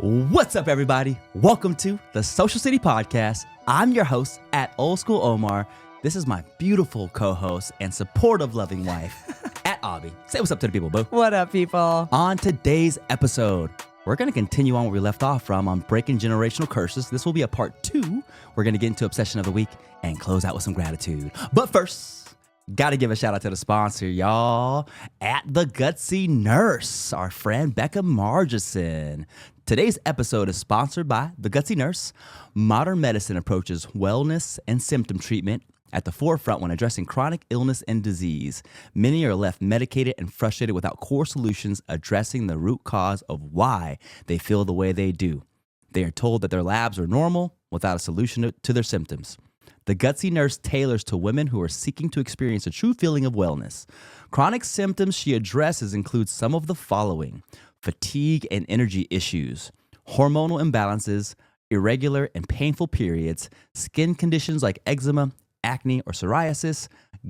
What's up, everybody? Welcome to the Social City Podcast. I'm your host at Old School Omar. This is my beautiful co-host and supportive, loving wife at Aubi. Say what's up to the people, boo. What up, people? On today's episode, we're going to continue on where we left off from on breaking generational curses. This will be a part 2. We're going to get into Obsession of the Week and close out with some gratitude. But first, got to give a shout out to the sponsor, y'all, at The Gutsy Nurse, our friend Becca Margison. Today's episode is sponsored by The Gutsy Nurse. Modern medicine approaches wellness and symptom treatment at the forefront when addressing chronic illness and disease. Many are left medicated and frustrated without core solutions addressing the root cause of why they feel the way they do. They are told that their labs are normal without a solution to their symptoms. The Gutsy Nurse tailors to women who are seeking to experience a true feeling of wellness. Chronic symptoms she addresses include some of the following: fatigue and energy issues, hormonal imbalances, irregular and painful periods, skin conditions like eczema, acne, or psoriasis,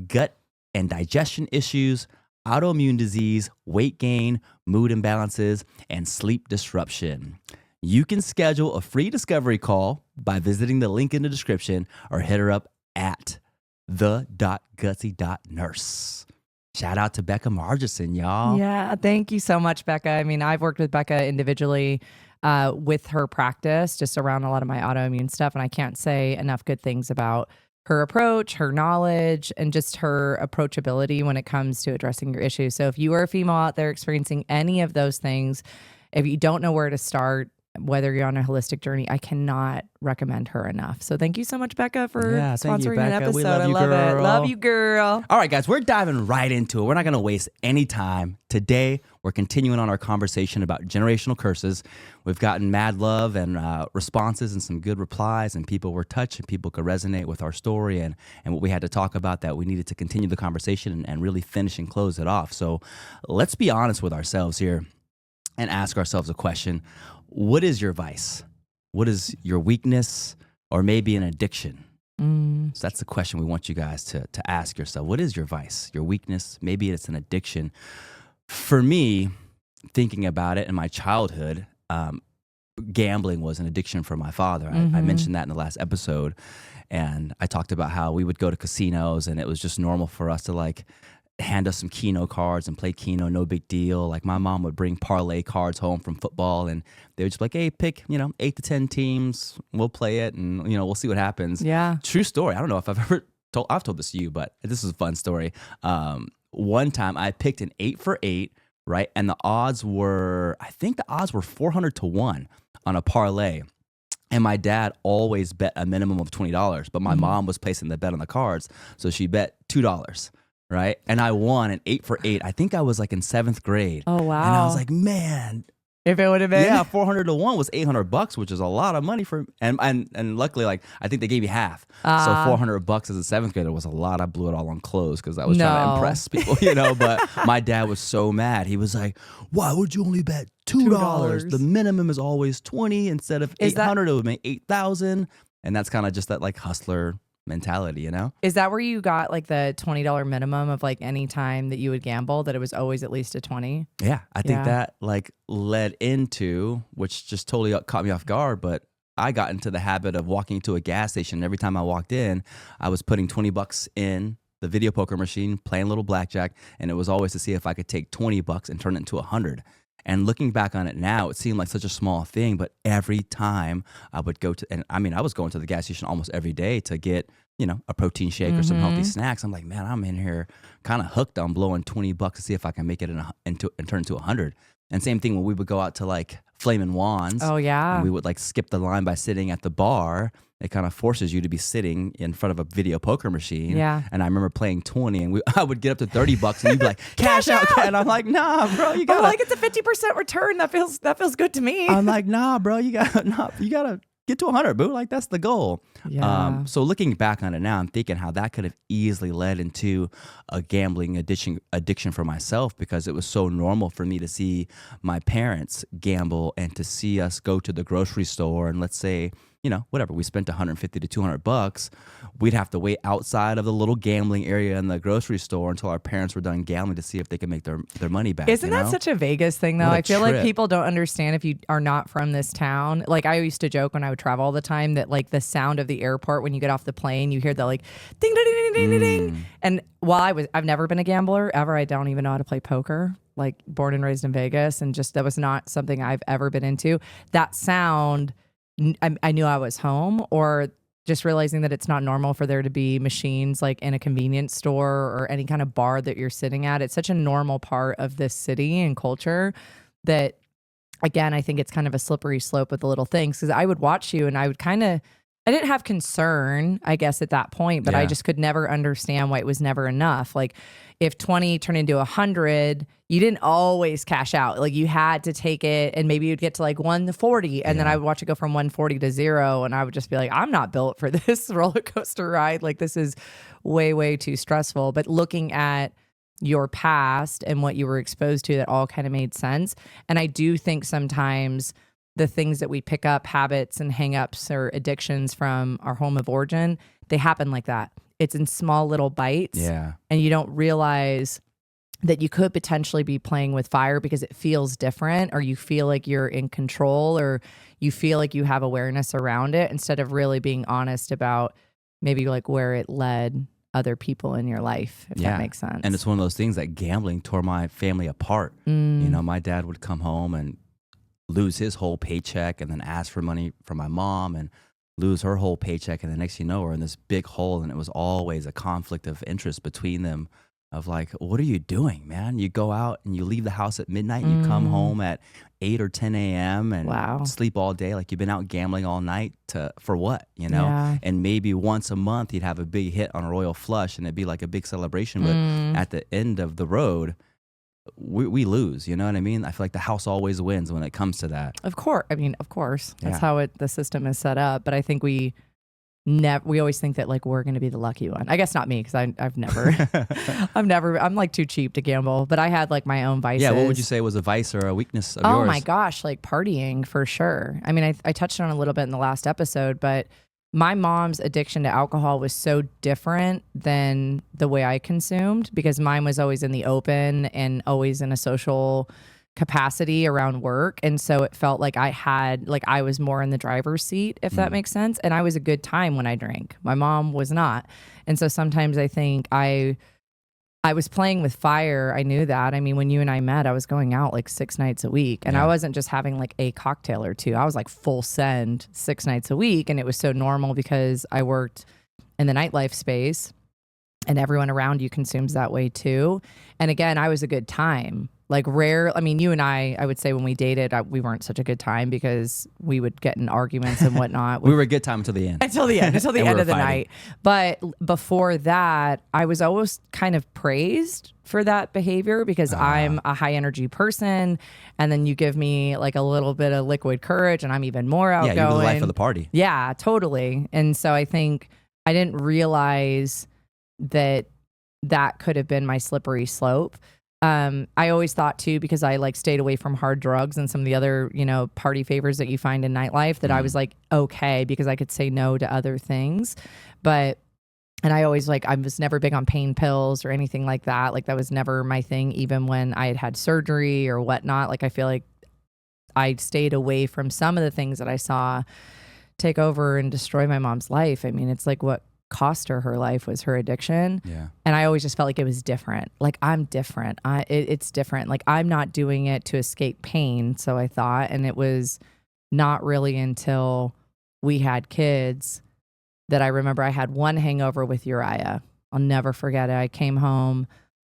gut and digestion issues, autoimmune disease, weight gain, mood imbalances, and sleep disruption. You can schedule a free discovery call by visiting the link in the description or hit her up at the.gutsy.nurse. Shout out to Becca Margison, y'all. Yeah, thank you so much, Becca. I mean, I've worked with Becca individually with her practice, just around a lot of my autoimmune stuff, and I can't say enough good things about her approach, her knowledge, and just her approachability when it comes to addressing your issues. So if you are a female out there experiencing any of those things, if you don't know where to start, whether you're on a holistic journey, I cannot recommend her enough. So thank you so much, Becca, for sponsoring an episode. We love you, I love girl. it. Love you, girl. All right, guys, we're diving right into it. We're not going to waste any time. Today, we're continuing on our conversation about generational curses. We've gotten mad love and responses and some good replies, and people were touched and people could resonate with our story and what we had to talk about, that we needed to continue the conversation and really finish and close it off. So let's be honest with ourselves here and ask ourselves a question. What is your vice? What is your weakness, or maybe an addiction? So that's the question we want you guys to ask yourself. What is your vice, your weakness? Maybe it's an addiction. For me, thinking about it in my childhood, gambling was an addiction for my father. I mentioned that in the last episode, and I talked about how we would go to casinos, and it was just normal for us to hand us some Keno cards and play Keno, no big deal. Like, my mom would bring parlay cards home from football, and they would just be like, hey, pick, 8 to 10 teams. We'll play it, and, we'll see what happens. Yeah. True story. I don't know if I've told this to you, but this is a fun story. One time I picked an 8 for 8, right? And the odds were 400 to 1 on a parlay. And my dad always bet a minimum of $20, but my mom was placing the bet on the cards. So she bet $2. Right. And I won an 8 for 8. I think I was in 7th grade. Oh, wow. And I was like, man. If it would have been. Yeah, 400 to 1 was $800, which is a lot of money for, and luckily, I think they gave you half. So $400 as a 7th grader was a lot. I blew it all on clothes because I was trying to impress people, But my dad was so mad. He was like, why would you only bet $2? The minimum is always 20. Instead of 800, it would make 8,000. And that's kind of just that hustler mentality, Is that where you got the $20 minimum of any time that you would gamble, that it was always at least a 20? Yeah, I think that led into, which just totally caught me off guard, but I got into the habit of walking to a gas station. Every time I walked in, I was putting $20 in the video poker machine, playing a little blackjack, and it was always to see if I could take $20 and turn it into $100. And looking back on it now, it seemed like such a small thing, but every time I would go to, and I was going to the gas station almost every day to get, a protein shake or some healthy snacks. I'm like, man, I'm in here kind of hooked on blowing $20 to see if I can make it and turn into 100. And same thing when we would go out to Flamin' Wands. Oh, yeah. And we would skip the line by sitting at the bar. It kind of forces you to be sitting in front of a video poker machine. Yeah. And I remember playing 20, and I would get up to $30, and you'd be like, cash out. And I'm like, nah, bro, you gotta. It's a 50% return. That feels good to me. I'm like, nah, bro, you gotta get to 100, boo. That's the goal. Yeah. So looking back on it now, I'm thinking how that could have easily led into a gambling addiction for myself, because it was so normal for me to see my parents gamble and to see us go to the grocery store and, let's say, whatever, we spent 150 to 200 bucks, we'd have to wait outside of the little gambling area in the grocery store until our parents were done gambling to see if they could make their money back. Isn't that such a Vegas thing though? What a I feel like trip. people don't understand if you are not from this town. Like I used to joke when I would travel all the time that like the sound of the airport when you get off the plane, you hear the like ding ding ding ding ding ding. And while I've never been a gambler ever. I don't even know how to play poker. Like born and raised in Vegas, and just that was not something I've ever been into. That sound, I knew I was home, or just realizing that it's not normal for there to be machines like in a convenience store or any kind of bar that you're sitting at. It's such a normal part of this city and culture that, again, I think it's kind of a slippery slope with the little things, because I would watch you and I didn't have concern, I guess, at that point, but I just could never understand why it was never enough. Like if 20 turned into 100, you didn't always cash out. Like you had to take it, and maybe you'd get to like 140, and then I would watch it go from 140 to 0, and I would just be like, I'm not built for this roller coaster ride. Like this is way, way too stressful. But looking at your past and what you were exposed to, that all kind of made sense. And I do think sometimes the things that we pick up, habits and hangups or addictions from our home of origin, they happen like that. It's in small little bites. Yeah. And you don't realize that you could potentially be playing with fire because it feels different, or you feel like you're in control, or you feel like you have awareness around it, instead of really being honest about maybe like where it led other people in your life, if that makes sense. And it's one of those things that gambling tore my family apart. My dad would come home and lose his whole paycheck, and then ask for money from my mom and lose her whole paycheck. And the next thing you know, we're in this big hole. And it was always a conflict of interest between them of like, what are you doing, man? You go out and you leave the house at midnight and you come home at 8 or 10 a.m. and sleep all day. Like you've been out gambling all night for what, Yeah. And maybe once a month you'd have a big hit on a Royal Flush and it'd be like a big celebration. But at the end of the road, we lose, you know what I mean? I feel like the house always wins when it comes to that. Of course. I mean, of course. That's how the system is set up. But I think we always think that like we're going to be the lucky one. I guess not me, because I've never, I'm like too cheap to gamble. But I had like my own vices. Yeah, what would you say was a vice or a weakness of yours? Oh my gosh, like partying for sure. I mean, I touched on it a little bit in the last episode, but my mom's addiction to alcohol was so different than the way I consumed, because mine was always in the open and always in a social capacity around work. And so it felt like I was more in the driver's seat, if that makes sense. And I was a good time when I drank. My mom was not. And so sometimes I think I was playing with fire. I knew that. I mean, when you and I met, I was going out like 6 nights a week, and I wasn't just having like a cocktail or two. I was like full send 6 nights a week. And it was so normal because I worked in the nightlife space, and everyone around you consumes that way too. And again, I was a good time. Like I mean, you and I would say when we dated, we weren't such a good time because we would get in arguments and whatnot. We were a good time until the end. Until the end of the night. But before that, I was always kind of praised for that behavior because I'm a high energy person. And then you give me like a little bit of liquid courage and I'm even more outgoing. Yeah, you're the life of the party. Yeah, totally. And so I think I didn't realize that could have been my slippery slope. I always thought too, because I like stayed away from hard drugs and some of the other, party favors that you find in nightlife, that I was like, okay, because I could say no to other things. And I always I was never big on pain pills or anything like that. Like that was never my thing, even when I had surgery or whatnot. Like I feel like I stayed away from some of the things that I saw take over and destroy my mom's life. I mean, it's like what cost her life was her addiction. Yeah. And I always just felt like it was different. Like I'm different. It's different. Like I'm not doing it to escape pain. So I thought, and it was not really until we had kids that I remember I had one hangover with Uriah. I'll never forget it. I came home.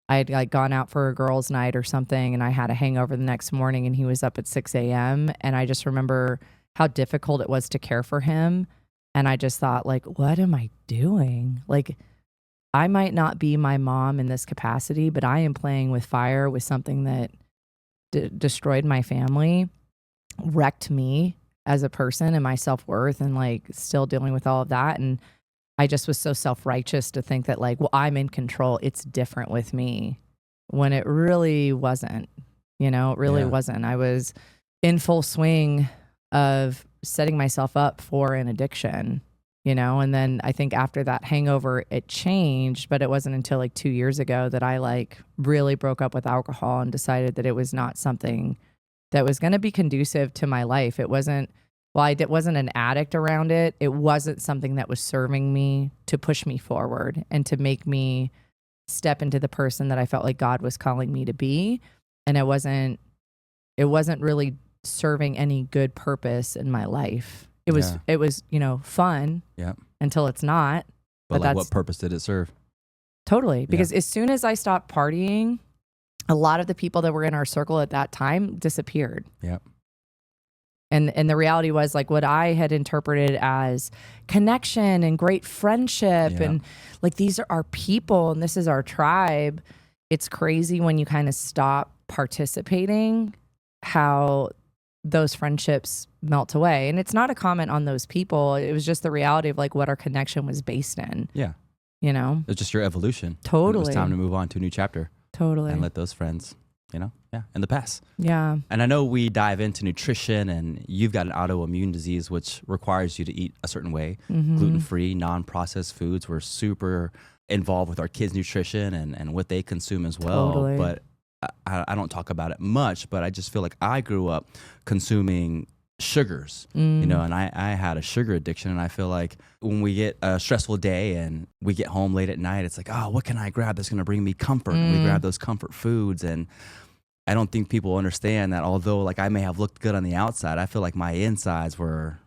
I had gone out for a girls' night or something, and I had a hangover the next morning, and he was up at 6 a.m. And I just remember how difficult it was to care for him. And I just thought, like, what am I doing? Like, I might not be my mom in this capacity, but I am playing with fire with something that destroyed my family, wrecked me as a person and my self-worth, and like still dealing with all of that. And I just was so self-righteous to think that like, well, I'm in control. It's different with me, when it really wasn't, it really wasn't. I was in full swing of setting myself up for an addiction, you know? And then I think after that hangover, it changed, but it wasn't until like 2 years ago that I like really broke up with alcohol and decided that it was not something that was going to be conducive to my life. It wasn't, while I wasn't an addict around it, it wasn't something that was serving me to push me forward and to make me step into the person that I felt like God was calling me to be. And it wasn't really serving any good purpose in my life. It was, you know, fun until it's not. But like, what purpose did it serve? Totally. Because as soon as I stopped partying, a lot of the people that were in our circle at that time disappeared. Yep. And the reality was like what I had interpreted as connection and great friendship and like these are our people and this is our tribe. It's crazy when you kind of stop participating how those friendships melt away. And it's not a comment on those people. It was just the reality of like what our connection was based in. Yeah. You know? It's just your evolution. Totally. And it was time to move on to a new chapter. Totally. And let those friends, you know, in the past. Yeah. And I know we dive into nutrition and you've got an autoimmune disease, which requires you to eat a certain way, gluten-free, non-processed foods. We're super involved with our kids' nutrition and what they consume as well. Totally. But I don't talk about it much, but I just feel like I grew up consuming sugars, you know, and I had a sugar addiction. And I feel like when we get a stressful day and we get home late at night, it's like, oh, what can I grab that's going to bring me comfort? And we grab those comfort foods. And I don't think people understand that although like I may have looked good on the outside, I feel like my insides were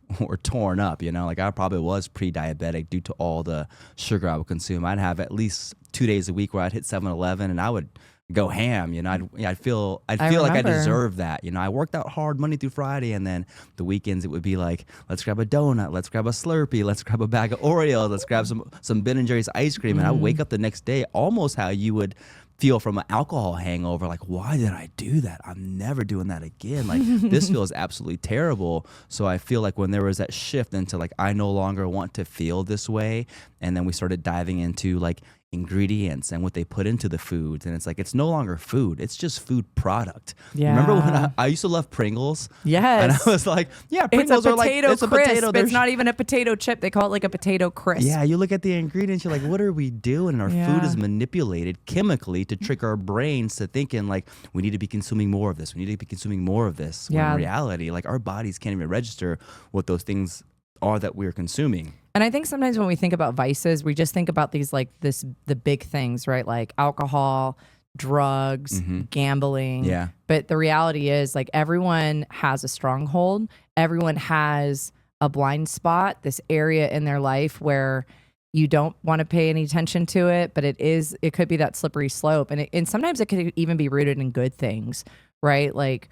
torn up, you know, like I probably was pre-diabetic due to all the sugar I would consume. I'd have at least 2 days a week where I'd hit 7-Eleven and I would go ham, you know. I'd feel like I deserved that, you know. I worked out hard Monday through Friday, and then the weekends it would be like, let's grab a donut, let's grab a Slurpee, let's grab a bag of Oreos, let's grab some Ben and Jerry's ice cream, and I would wake up the next day almost how you would feel from an alcohol hangover, like, why did I do that? I'm never doing that again. Like, this feels absolutely terrible. So I feel like when there was that shift into like, I no longer want to feel this way, and then we started diving into like ingredients and what they put into the foods, and it's like it's no longer food, it's just food product. Remember when I used to love Pringles? Yes. And I was like, yeah, Pringles are like, it's a potato. It's not even a potato chip, they call it like a potato crisp. Yeah, you look at the ingredients, you're like, what are we doing? And our food is manipulated chemically to trick our brains to thinking like we need to be consuming more of this, we need to be consuming more of this, when in reality like our bodies can't even register what those things are that we're consuming. And I think sometimes when we think about vices, we just think about these like the big things, right? Like alcohol, drugs, gambling. Yeah. But the reality is like everyone has a stronghold. Everyone has a blind spot, this area in their life where you don't want to pay any attention to it, but it could be that slippery slope. And sometimes it could even be rooted in good things, right? Like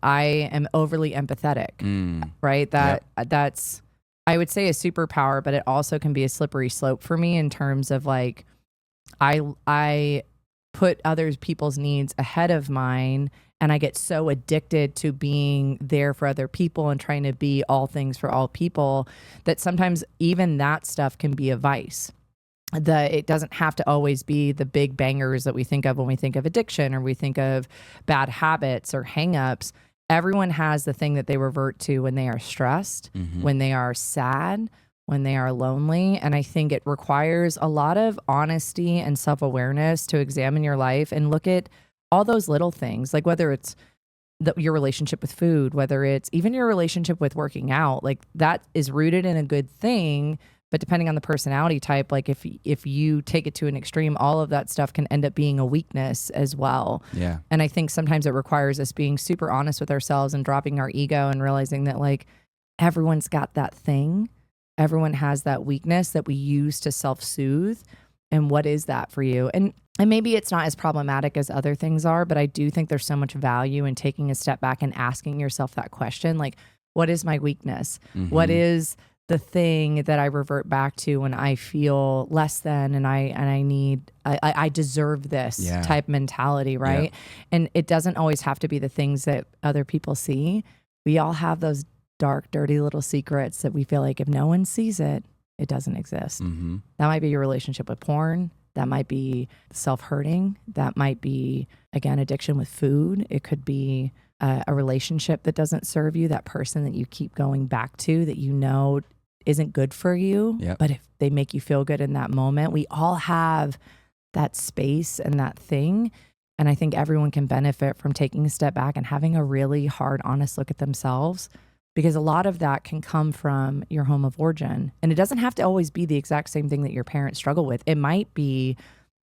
I am overly empathetic, right? That's, I would say, a superpower, but it also can be a slippery slope for me in terms of like, I put other people's needs ahead of mine, and I get so addicted to being there for other people and trying to be all things for all people that sometimes even that stuff can be a vice. It doesn't have to always be the big bangers that we think of when we think of addiction or we think of bad habits or hangups. Everyone has the thing that they revert to when they are stressed, when they are sad, when they are lonely. And I think it requires a lot of honesty and self-awareness to examine your life and look at all those little things, like whether it's your relationship with food, whether it's even your relationship with working out, like that is rooted in a good thing. But depending on the personality type, like if you take it to an extreme, all of that stuff can end up being a weakness as well. Yeah. And I think sometimes it requires us being super honest with ourselves and dropping our ego and realizing that like everyone's got that thing. Everyone has that weakness that we use to self-soothe. And what is that for you? And maybe it's not as problematic as other things are, but I do think there's so much value in taking a step back and asking yourself that question. Like, what is my weakness? What is the thing that I revert back to when I feel less than and I deserve this type mentality, right? Yeah. And it doesn't always have to be the things that other people see. We all have those dark, dirty little secrets that we feel like if no one sees it, it doesn't exist. That might be your relationship with porn. That might be self-hurting. That might be, again, addiction with food. It could be a relationship that doesn't serve you, that person that you keep going back to that you know isn't good for you. Yep. But if they make you feel good in that moment, we all have that space and that thing. And I think everyone can benefit from taking a step back and having a really hard, honest look at themselves, because a lot of that can come from your home of origin. And it doesn't have to always be the exact same thing that your parents struggle with. It might be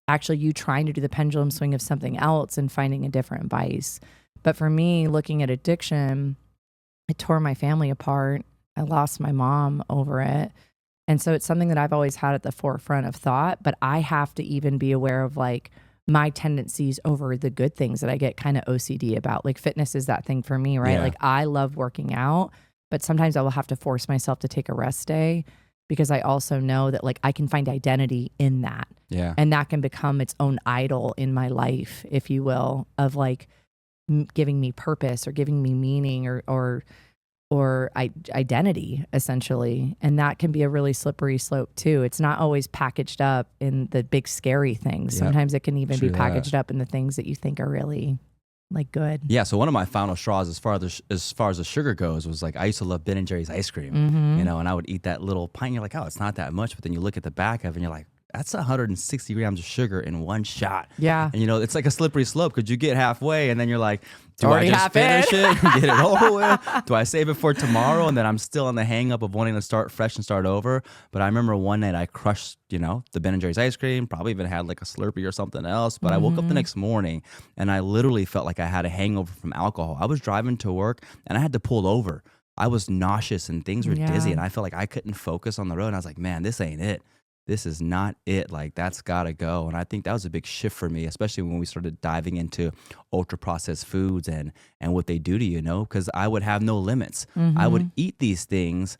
actually you trying to do the pendulum swing of something else and finding a different vice. But for me, looking at addiction, it tore my family apart. I lost my mom over it. And so it's something that I've always had at the forefront of thought, but I have to even be aware of like my tendencies over the good things that I get kind of OCD about. Like fitness is that thing for me, right? Yeah. Like I love working out, but sometimes I will have to force myself to take a rest day because I also know that like I can find identity in that. Yeah. And that can become its own idol in my life, if you will, of like giving me purpose or giving me meaning or identity, essentially. And that can be a really slippery slope too. It's not always packaged up in the big scary things. Yep. Sometimes it can even True be packaged up in the things that you think are really like good. Yeah, so one of my final straws as far as the sugar goes was like I used to love Ben and Jerry's ice cream, Mm-hmm. and I would eat that little pint. And you're like, oh, it's not that much, but then you look at the back of it, and you're like, that's 160 grams of sugar in one shot. Yeah. And it's like a slippery slope because you get halfway, and then you're like, do I Already just happened. finish it, get it over with? Do I save it for tomorrow? And then I'm still on the hang up of wanting to start fresh and start over. But I remember one night I crushed, the Ben and Jerry's ice cream, probably even had like a Slurpee or something else. But I woke up the next morning and I literally felt like I had a hangover from alcohol. I was driving to work and I had to pull over. I was nauseous and things were dizzy and I felt like I couldn't focus on the road. And I was like, man, this ain't it. This is not it. Like, that's got to go. And I think that was a big shift for me, especially when we started diving into ultra processed foods and what they do to you, because I would have no limits. I would eat these things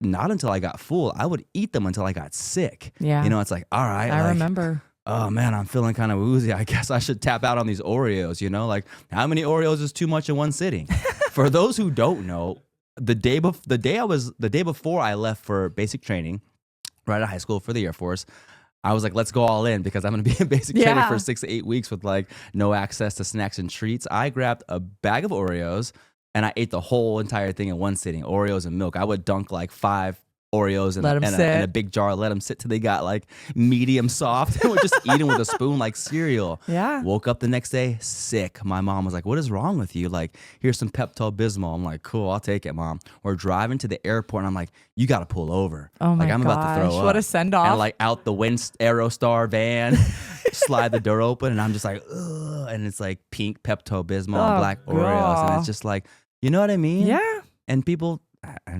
not until I got full. I would eat them until I got sick. Yeah. It's like, all right. I remember. Oh man, I'm feeling kind of woozy. I guess I should tap out on these Oreos, like how many Oreos is too much in one sitting? For those who don't know, the day before I left for basic training, right out of high school for the Air Force, I was like, let's go all in because I'm going to be in basic training for 6 to 8 weeks with like no access to snacks and treats. I grabbed a bag of Oreos and I ate the whole entire thing in one sitting, Oreos and milk. I would dunk like 5 Oreos in a big jar, let them sit till they got like medium soft, and would just eat them with a spoon like cereal. Yeah. Woke up the next day sick. My mom was like, what is wrong with you? Like, here's some Pepto-Bismol. I'm like, cool, I'll take it, Mom. We're driving to the airport and I'm like, you got to pull over. Oh my Like, I'm about to throw up. What a send off. And like out the Aerostar van, slide the door open and I'm just like, ugh. And it's like pink Pepto-Bismol and black Oreos. And it's just like, you know what I mean? Yeah. And people,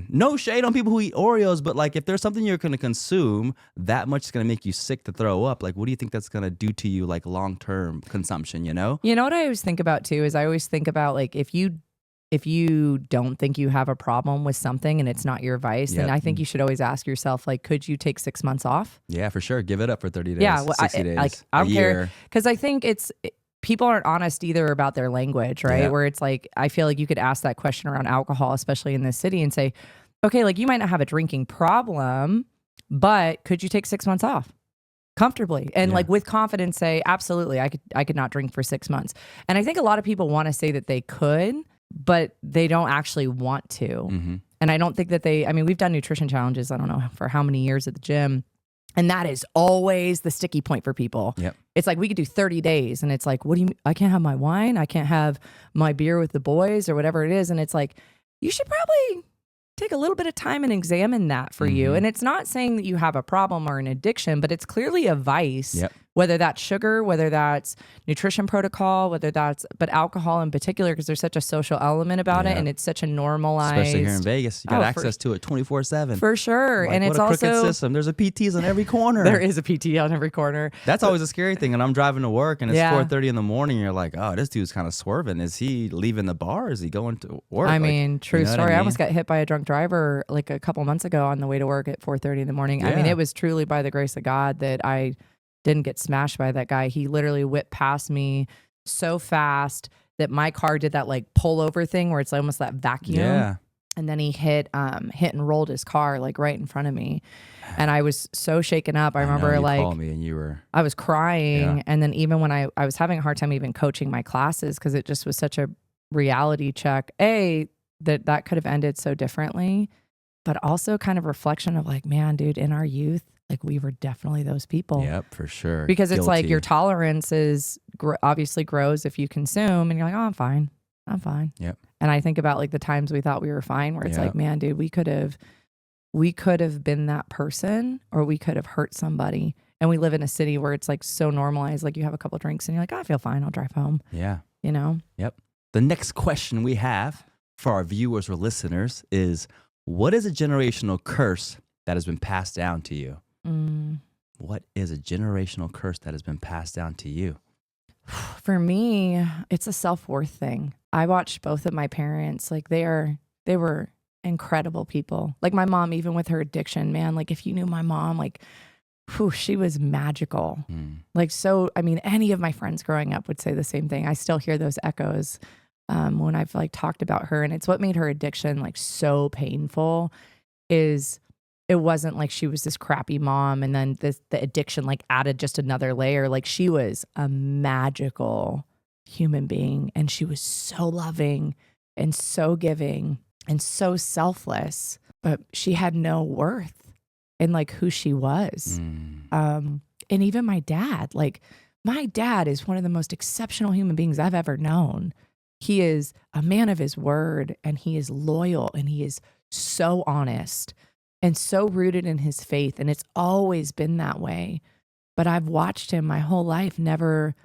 no shade on people who eat Oreos, but like if there's something you're going to consume that much is going to make you sick to throw up, like what do you think that's going to do to you, like long-term consumption, You know what I always think about too is I always think about like if you don't think you have a problem with something and it's not your vice, then I think you should always ask yourself, like, could you take 6 months off? Yeah, for sure. Give it up for 30 days, Yeah, well, 60 days, like I don't a care year. because I think people aren't honest either about their language, right? Yeah. Where it's like, I feel like you could ask that question around alcohol, especially in this city, and say, okay, like you might not have a drinking problem, but could you take 6 months off comfortably? And like with confidence say, absolutely, I could not drink for 6 months. And I think a lot of people want to say that they could, but they don't actually want to. Mm-hmm. And I don't think that we've done nutrition challenges, I don't know for how many years at the gym. And that is always the sticky point for people. Yep. It's like we could do 30 days and it's like, what do you mean? I can't have my wine. I can't have my beer with the boys or whatever it is. And it's like, you should probably take a little bit of time and examine that for you. And it's not saying that you have a problem or an addiction, but it's clearly a vice, whether that's sugar, whether that's nutrition protocol, but alcohol in particular, because there's such a social element about it and it's such a normalized. Especially here in Vegas. You got access to it 24/7. For sure. Like, and it's what a crooked also system. There's a PTs on every corner. There is a PT on every corner. That's always a scary thing. And I'm driving to work and it's 4:30 in the morning. And you're like, oh, this dude's kind of swerving. Is he leaving the bar? Is he going to work? I mean, true story. I mean? almost got hit by a drunk driver like a couple months ago on the way to work at 4:30 in the morning. I mean, it was truly by the grace of God that I didn't get smashed by that guy. He literally whipped past me so fast that my car did that like pull over thing where it's almost that vacuum. Yeah. And then he hit and rolled his car like right in front of me. And I was so shaken up. I remember you like called me and you were I was crying. And then even when I was having a hard time even coaching my classes because it just was such a reality check. That could have ended so differently, but also kind of reflection of like, man, dude, in our youth, like we were definitely those people. Yep, for sure. Because it's like Guilty. your tolerance obviously grows if you consume and you're like, oh, I'm fine. I'm fine. Yep. And I think about like the times we thought we were fine where it's like, man, dude, we could have been that person or we could have hurt somebody. And we live in a city where it's like so normalized. Like you have a couple of drinks and you're like, oh, I feel fine. I'll drive home. Yeah. You know? Yep. The next question we have for our viewers or listeners is, what is a generational curse that has been passed down to you? What is a generational curse that has been passed down to you? For me, it's a self-worth thing. I watched both of my parents. Like they were incredible people. Like my mom, even with her addiction, man, like if you knew my mom, like, she was magical. Like, so, I mean, any of my friends growing up would say the same thing. I still hear those echoes when I've like talked about her. And it's what made her addiction like so painful is it wasn't like she was this crappy mom and then the addiction like added just another layer. Like she was a magical human being and she was so loving and so giving and so selfless, but she had no worth in like who she was. And even my dad is one of the most exceptional human beings I've ever known. He is a man of his word and he is loyal and he is so honest and so rooted in his faith. And it's always been that way. But I've watched him my whole life never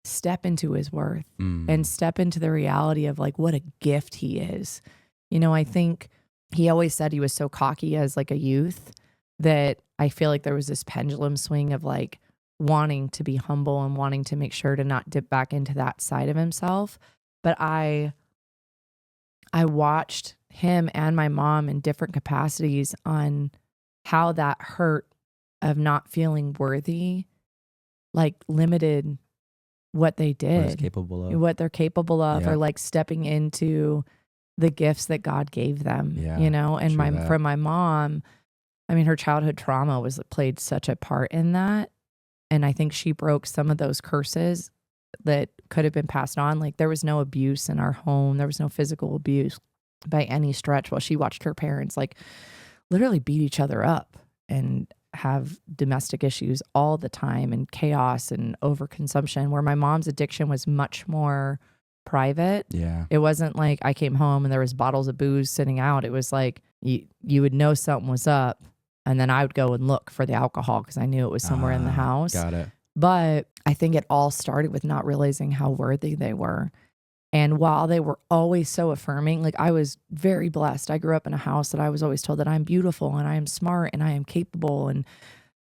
step into his worth and step into the reality of like what a gift he is. You know, I think he always said he was so cocky as like a youth that I feel like there was this pendulum swing of like wanting to be humble and wanting to make sure to not dip back into that side of himself. But I watched him and my mom in different capacities on how that hurt of not feeling worthy, like limited what they did, what they're capable of, or like stepping into the gifts that God gave them, you know? And from my mom, I mean, her childhood trauma played such a part in that. And I think she broke some of those curses that could have been passed on. Like there was no abuse in our home. There was no physical abuse by any stretch while she watched her parents like literally beat each other up and have domestic issues all the time and chaos and overconsumption, where my mom's addiction was much more private. Yeah. It wasn't like I came home and there was bottles of booze sitting out. It was like you would know something was up and then I would go and look for the alcohol because I knew it was somewhere in the house. Got it. But I think it all started with not realizing how worthy they were. And while they were always so affirming, like I was very blessed. I grew up in a house that I was always told that I'm beautiful and I am smart and I am capable. And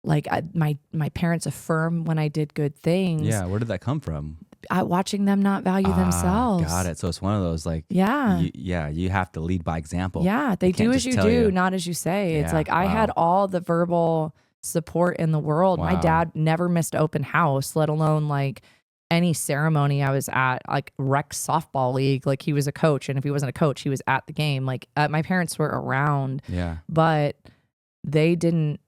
like my parents affirm when I did good things. Yeah. Where did that come from? Watching them not value themselves. Got it. So it's one of those like, you have to lead by example. Yeah. They do as you do, not as you say. It's like I had all the verbal support in the world. My dad never missed open house, let alone like any ceremony I was at, like rec softball league. Like he was a coach, and if he wasn't a coach, he was at the game. Like my parents were around, but they didn't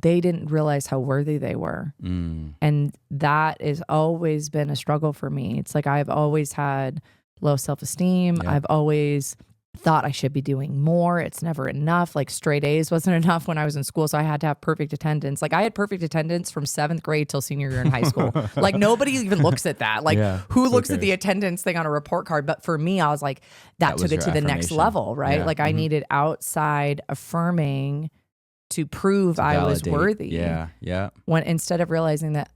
realize how worthy they were. And that has always been a struggle for me. It's like I've always had low self-esteem. I've always thought I should be doing more. It's never enough. Like straight A's wasn't enough when I was in school. So I had to have perfect attendance. Like I had perfect attendance from 7th grade till senior year in high school. Like nobody even looks at that. Like who looks at the attendance thing on a report card? But for me, I was like, that took it to the next level, right? Like I needed outside affirming to prove I was worthy. Yeah. When instead of realizing that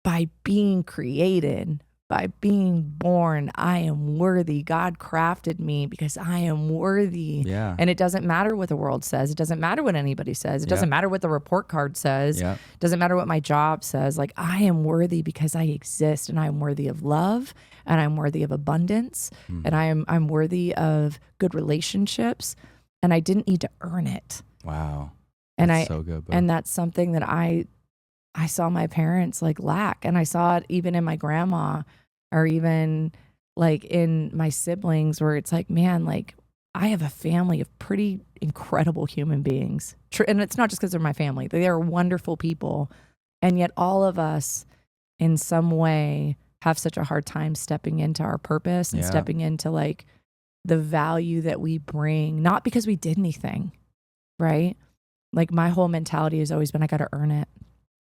by being created, by being born, I am worthy. God crafted me because I am worthy. Yeah. And it doesn't matter what the world says. It doesn't matter what anybody says. It doesn't matter what the report card says. It doesn't matter what my job says. Like I am worthy because I exist, and I'm worthy of love, and I'm worthy of abundance, and I'm worthy of good relationships, and I didn't need to earn it. Wow. That's so good, and that's something that I saw my parents like lack, and I saw it even in my grandma, or even like in my siblings, where it's like, man, like I have a family of pretty incredible human beings. And it's not just because they're my family. They are wonderful people. And yet all of us in some way have such a hard time stepping into our purpose and stepping into like the value that we bring, not because we did anything, right? Like my whole mentality has always been, I got to earn it.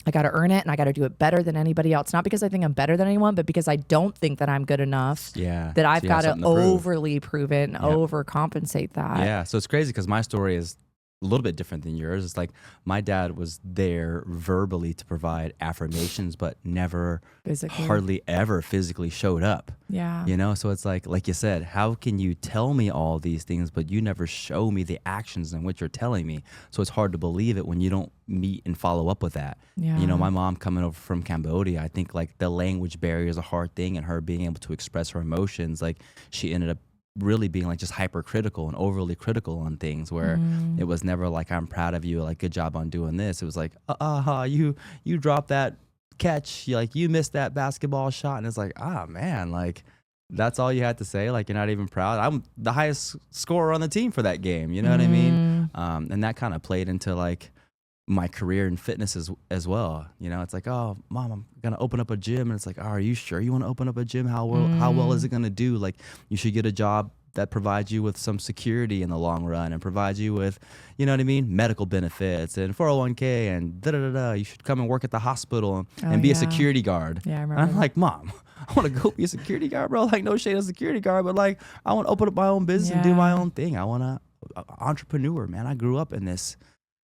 I got to earn it and I got to do it better than anybody else. Not because I think I'm better than anyone, but because I don't think that I'm good enough. Yeah. That I've So you got have to something to prove. overly prove it and overcompensate that. Yeah. So it's crazy because my story is a little bit different than yours. It's like my dad was there verbally to provide affirmations, but never Physically. hardly ever physically showed up. Yeah. You know, so it's like you said, how can you tell me all these things, but you never show me the actions in which you're telling me? So it's hard to believe it when you don't meet and follow up with that. Yeah. You know, my mom coming over from Cambodia, I think like the language barrier is a hard thing, and her being able to express her emotions, like she ended up really being like just hypercritical and overly critical on things where it was never like, I'm proud of you, like good job on doing this. It was like, you dropped that catch, you missed that basketball shot. And it's like, man, like that's all you had to say. Like, you're not even proud. I'm the highest scorer on the team for that game. You know what I mean? And that kind of played into like my career in fitness as well. You know, it's like, oh, mom, I'm going to open up a gym. And it's like, are you sure you want to open up a gym? How well is it going to do? Like, you should get a job that provides you with some security in the long run and provides you with, you know what I mean, medical benefits and 401k and da-da-da-da. You should come and work at the hospital and be a security guard. Yeah, I remember. And I'm like, Mom, I want to go be a security guard, bro. Like, no shade on security guard, but like, I want to open up my own business and do my own thing. I want to entrepreneur, man. I grew up in this.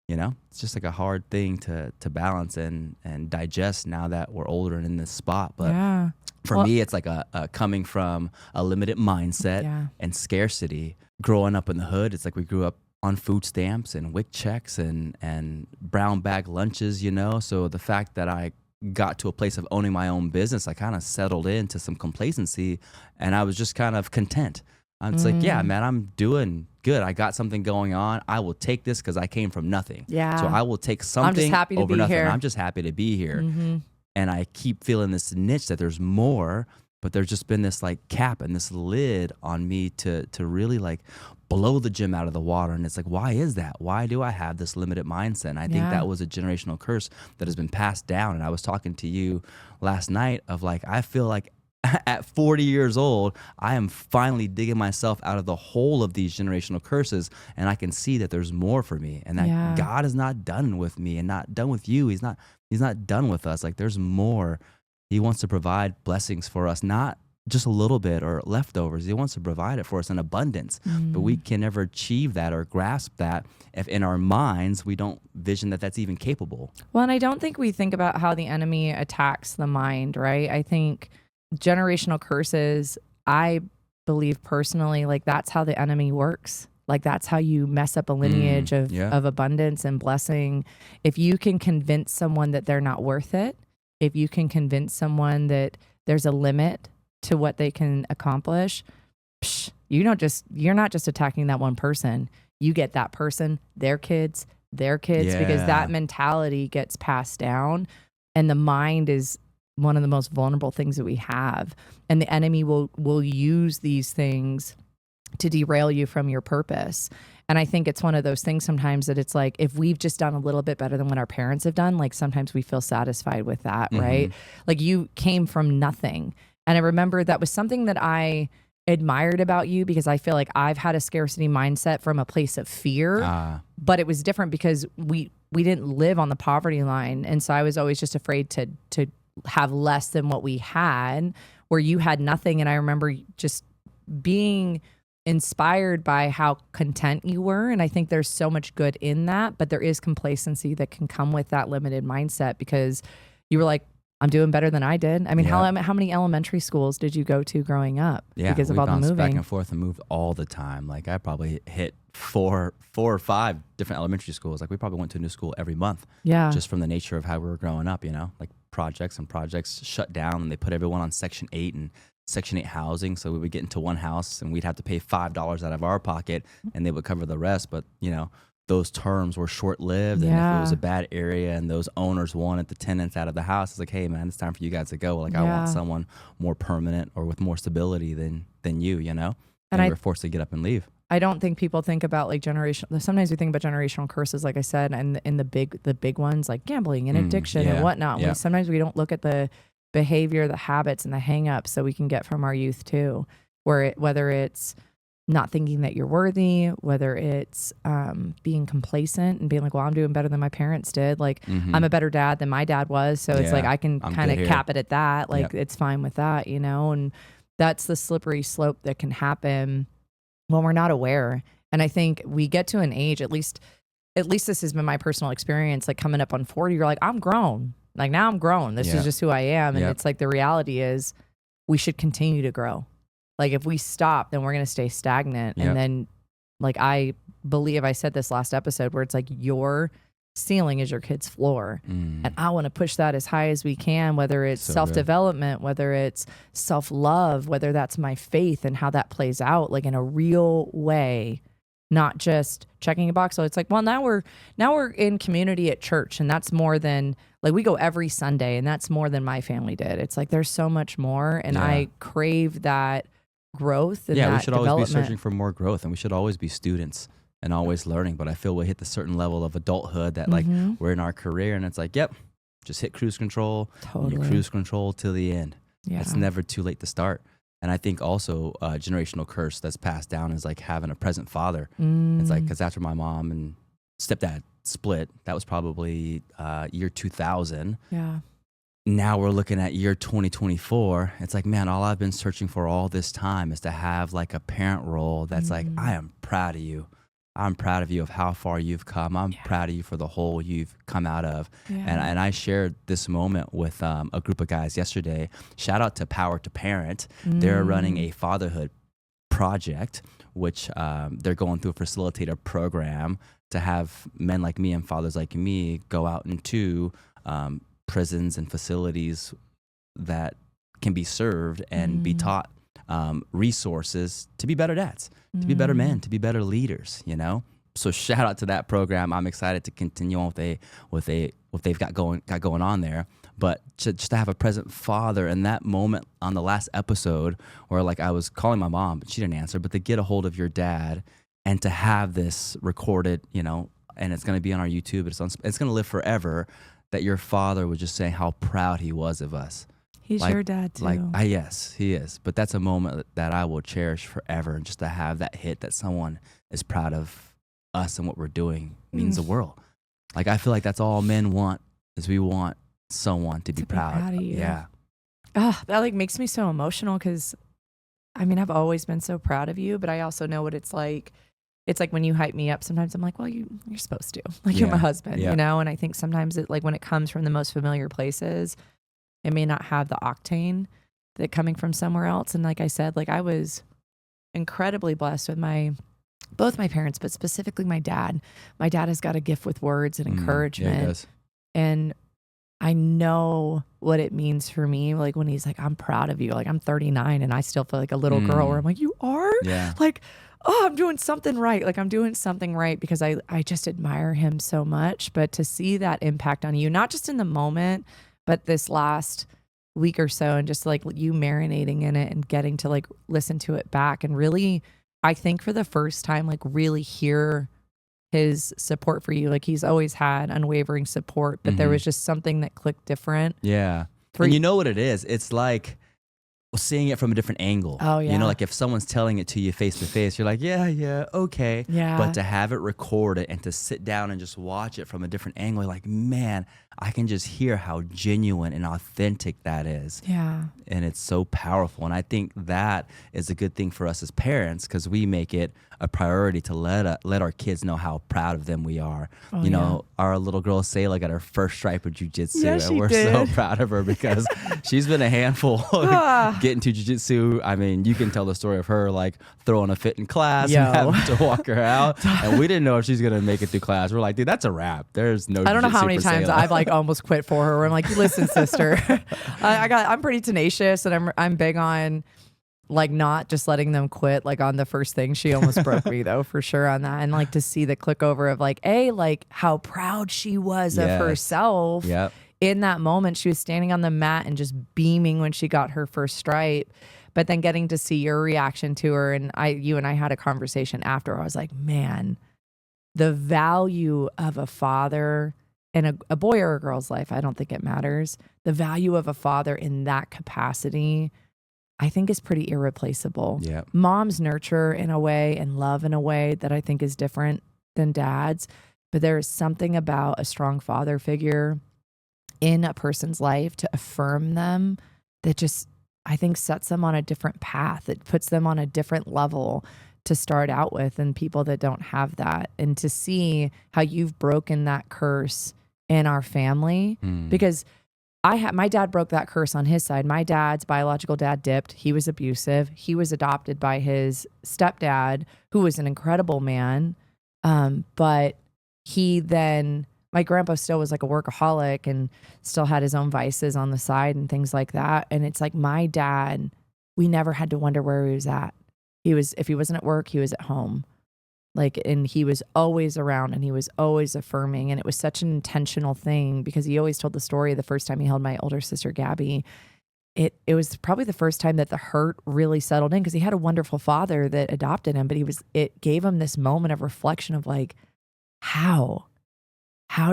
You know, it's just like a hard thing to balance and digest now that we're older and in this spot. But for me, it's like a coming from a limited mindset and scarcity. Growing up in the hood, it's like we grew up on food stamps and WIC checks and brown bag lunches, you know. So the fact that I got to a place of owning my own business, I kind of settled into some complacency and I was just kind of content. It's like, yeah, man, I'm doing good. I got something going on. I will take this because I came from nothing. Yeah. So I will take something I'm just happy to over be nothing. here. I'm just happy to be here. And I keep feeling this niche that there's more, but there's just been this like cap and this lid on me to really like blow the gym out of the water. And it's like, why is that? Why do I have this limited mindset? And I think that was a generational curse that has been passed down. And I was talking to you last night of like, I feel like at 40 years old, I am finally digging myself out of the hole of these generational curses, and I can see that there's more for me, and that God is not done with me and not done with you. He's not done with us. Like, there's more. He wants to provide blessings for us, not just a little bit or leftovers. He wants to provide it for us in abundance, but we can never achieve that or grasp that if in our minds we don't vision that that's even capable. Well, and I don't think we think about how the enemy attacks the mind, right? I think generational curses, I believe personally, like that's how the enemy works. Like that's how you mess up a lineage of abundance and blessing. If you can convince someone that they're not worth it, if you can convince someone that there's a limit to what they can accomplish, you're not just attacking that one person. You get that person, their kids, because that mentality gets passed down, and the mind is one of the most vulnerable things that we have. And the enemy will use these things to derail you from your purpose. And I think it's one of those things sometimes that it's like, if we've just done a little bit better than what our parents have done, like sometimes we feel satisfied with that, right? Like you came from nothing. And I remember that was something that I admired about you, because I feel like I've had a scarcity mindset from a place of fear, but it was different because we didn't live on the poverty line. And so I was always just afraid to have less than what we had, where you had nothing. And I remember just being inspired by how content you were. And I think there's so much good in that, but there is complacency that can come with that limited mindset, because you were like, I'm doing better than I did. I mean, how many elementary schools did you go to growing up because of all the moving? Back and forth and moved all the time. Like I probably hit four or five different elementary schools. Like we probably went to a new school every month. Yeah. Just from the nature of how we were growing up, you know, like projects shut down and they put everyone on Section 8 and Section 8 housing. So we would get into one house and we'd have to pay $5 out of our pocket and they would cover the rest. But, you know, those terms were short-lived, and if it was a bad area and those owners wanted the tenants out of the house, it's like, hey man, it's time for you guys to go. Like I want someone more permanent or with more stability than you, you know? And we were forced to get up and leave. I don't think people think about like generational. Sometimes we think about generational curses, like I said, and in the big ones like gambling and addiction and whatnot. Yeah. Sometimes we don't look at the behavior, the habits, and the hang-ups that we can get from our youth too, whether it's not thinking that you're worthy, whether it's being complacent and being like, well, I'm doing better than my parents did. Like I'm a better dad than my dad was. So it's like, I can kind of cap it at that. Like it's fine with that, you know? And that's the slippery slope that can happen when we're not aware. And I think we get to an age, at least this has been my personal experience, like coming up on 40, you're like, I'm grown. Like now I'm grown. This is just who I am. And it's like, the reality is we should continue to grow. Like if we stop, then we're going to stay stagnant. And then like, I believe I said this last episode where it's like your ceiling is your kid's floor. And I want to push that as high as we can, whether it's self-development, whether it's self-love, whether that's my faith and how that plays out like in a real way, not just checking a box. So it's like, well, now we're in community at church, and that's more than like we go every Sunday, and that's more than my family did. It's like there's so much more, and I crave that growth and that we should always be development. searching for more growth, and we should always be students and always learning. But I feel we hit the certain level of adulthood that like we're in our career, and it's like, just hit cruise control. Totally. You cruise control till the end. Yeah. It's never too late to start. And I think also a generational curse that's passed down is like having a present father. It's like, because after my mom and stepdad split, that was probably year 2000. Yeah. Now we're looking at year 2024. It's like, man, all I've been searching for all this time is to have like a parent role that's like, I am proud of you. I'm proud of you of how far you've come. I'm proud of you for the hole you've come out of. And I shared this moment with a group of guys yesterday. Shout out to Power to Parent. They're running a fatherhood project, which they're going through a facilitator program to have men like me and fathers like me go out into prisons and facilities that can be served and be taught resources to be better dads, to be better men, to be better leaders, you know? So shout out to that program. I'm excited to continue on with what they've got going on there. But just to have a present father in that moment on the last episode where like I was calling my mom, but she didn't answer, but to get a hold of your dad and to have this recorded, you know, and it's going to be on our YouTube, it's going to live forever, that your father was just saying how proud he was of us. He's like, your dad too. Like, yes, he is. But that's a moment that I will cherish forever. And just to have that hit that someone is proud of us and what we're doing means the world. Like, I feel like that's all men want, is we want someone to be proud of you. Yeah. That like makes me so emotional because, I mean, I've always been so proud of you, but I also know what it's like. It's like when you hype me up, sometimes I'm like, well, you're supposed to. Like, you're my husband, you know? And I think sometimes it, like when it comes from the most familiar places, it may not have the octane that coming from somewhere else. And like I said, like I was incredibly blessed with both my parents, but specifically my dad. My dad has got a gift with words and encouragement. Yeah, he does. And I know what it means for me. Like when he's like, I'm proud of you. Like I'm 39 and I still feel like a little girl where I'm like, you are? Yeah. Like, oh, I'm doing something right. Like I'm doing something right because I just admire him so much. But to see that impact on you, not just in the moment, but this last week or so, and just like you marinating in it and getting to like listen to it back and really, I think for the first time, like really hear his support for you. Like he's always had unwavering support, but there was just something that clicked different. Yeah. And you know what it is? It's like seeing it from a different angle. Oh, yeah. You know, like if someone's telling it to you face to face, you're like, yeah, okay. Yeah. But to have it recorded and to sit down and just watch it from a different angle, you're like, man, I can just hear how genuine and authentic that is. Yeah. And it's so powerful. And I think that is a good thing for us as parents because we make it a priority to let our kids know how proud of them we are. Oh, you know, our little girl Sayla got her first stripe of jiu-jitsu. Yeah, and she we're did. so proud of her because she's been a handful getting to jiu-jitsu. I mean, you can tell the story of her like throwing a fit in class and having to walk her out. And we didn't know if she's going to make it through class. We're like, dude, that's a wrap. There's no I don't know how many jiu-jitsu for times Sayla. I've like almost quit for her. Where I'm like, listen, sister, I'm pretty tenacious and I'm big on like not just letting them quit. Like on the first thing, she almost broke me though, for sure on that. And like to see the click over of like, like how proud she was of herself. Yep. In that moment, she was standing on the mat and just beaming when she got her first stripe. But then getting to see your reaction to her, and you and I had a conversation after. I was like, man, the value of a father in a boy or a girl's life, I don't think it matters. The value of a father in that capacity, I think, is pretty irreplaceable. Yeah. Moms nurture in a way and love in a way that I think is different than dads. But there is something about a strong father figure in a person's life to affirm them that just, I think, sets them on a different path. It puts them on a different level to start out with than people that don't have that. And to see how you've broken that curse in our family, because my dad broke that curse on his side. My dad's biological dad dipped. He was abusive. He was adopted by his stepdad, who was an incredible man. But he then, my grandpa still was like a workaholic and still had his own vices on the side and things like that. And it's like my dad, we never had to wonder where he was at. If he wasn't at work, he was at home. Like, and he was always around and he was always affirming. And it was such an intentional thing because he always told the story the first time he held my older sister, Gabby. It was probably the first time that the hurt really settled in because he had a wonderful father that adopted him, but it gave him this moment of reflection of like, how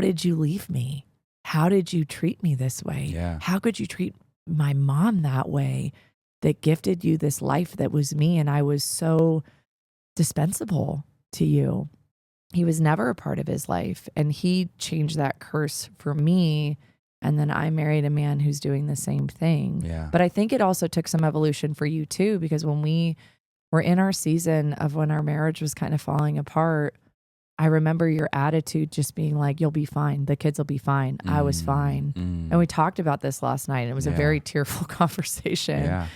did you leave me? How did you treat me this way? Yeah. How could you treat my mom that way that gifted you this life that was me? And I was so dispensable to you. He was never a part of his life. And he changed that curse for me. And then I married a man who's doing the same thing. Yeah. But I think it also took some evolution for you too, because when we were in our season of when our marriage was kind of falling apart, I remember your attitude just being like, you'll be fine. The kids will be fine. I was fine. And we talked about this last night. And it was a very tearful conversation. Yeah.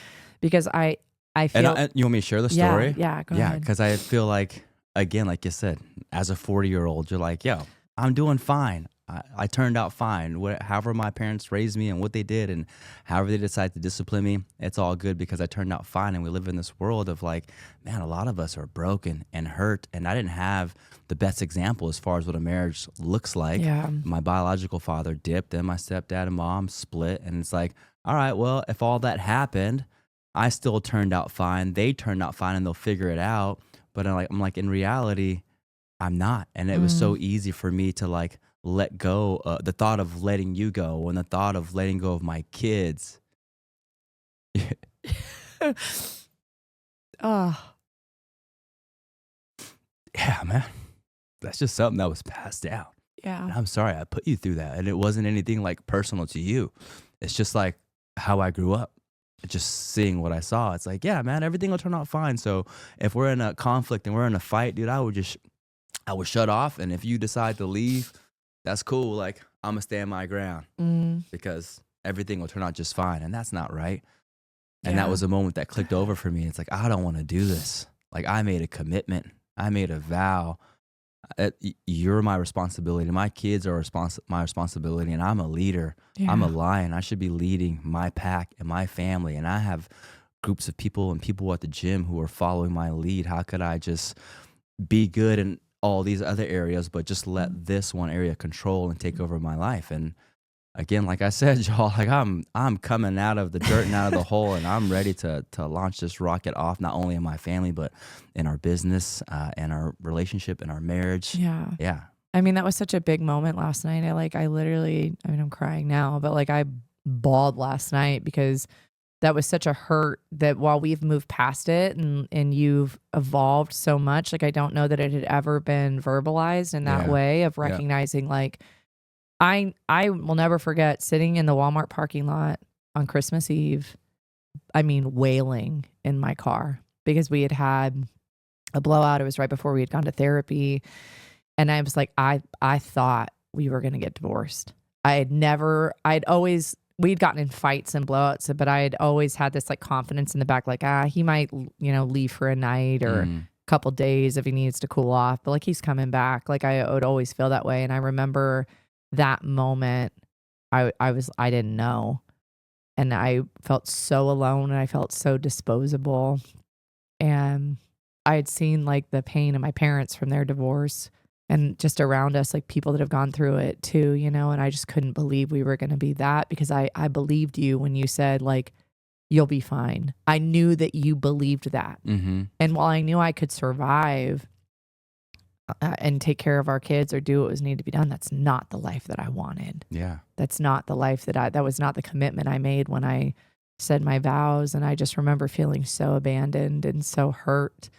Because I feel... And you want me to share the story? Yeah, go Yeah, ahead. because I feel like, again, like you said, as a 40-year-old, you're like, yo, I'm doing fine. I turned out fine. However my parents raised me and what they did and however they decided to discipline me, it's all good because I turned out fine. And we live in this world of like, man, a lot of us are broken and hurt. And I didn't have the best example as far as what a marriage looks like. Yeah. My biological father dipped and my stepdad and mom split. And it's like, all right, well, if all that happened, I still turned out fine. They turned out fine and they'll figure it out. But I'm like, in reality, I'm not. And it was so easy for me to like let go. The thought of letting you go and the thought of letting go of my kids. Oh, Yeah, man. That's just something that was passed down. And yeah. I'm sorry I put you through that. And it wasn't anything like personal to you. It's just like how I grew up. Just seeing what I saw. It's like, yeah, man, everything will turn out fine. So if we're in a conflict and we're in a fight, dude, I would shut off. And if you decide to leave, that's cool. Like, I'm going to stand my ground because everything will turn out just fine. And that's not right. And that was a moment that clicked over for me. It's like, I don't want to do this. Like, I made a commitment. I made a vow. You're my responsibility. My kids are my responsibility. And I'm a leader. Yeah. I'm a lion. I should be leading my pack and my family. And I have groups of people and people at the gym who are following my lead. How could I just be good in all these other areas, but just let this one area control and take over my life? And again, like I said, y'all, like I'm coming out of the dirt and out of the hole, and I'm ready to launch this rocket off, not only in my family, but in our business, and our relationship, and our marriage. Yeah. Yeah. I mean, that was such a big moment last night. I'm crying now, but like I bawled last night because that was such a hurt that while we've moved past it and you've evolved so much, like I don't know that it had ever been verbalized in that way of recognizing like, I will never forget sitting in the Walmart parking lot on Christmas Eve, I mean, wailing in my car because we had a blowout. It was right before we had gone to therapy. And I was like, I thought we were going to get divorced. We'd gotten in fights and blowouts, but I had always had this like confidence in the back, like, he might, leave for a night or a couple days if he needs to cool off, but like he's coming back. Like I would always feel that way. And I remember that moment I didn't know. And I felt so alone and I felt so disposable. And I had seen like the pain of my parents from their divorce and just around us, like people that have gone through it too, and I just couldn't believe we were going to be that because I believed you when you said like, you'll be fine. I knew that you believed that. Mm-hmm. And while I knew I could survive and take care of our kids or do what was needed to be done, that's not the life that I wanted. Yeah. That's not the life that was not the commitment I made when I said my vows. And I just remember feeling so abandoned and so hurt.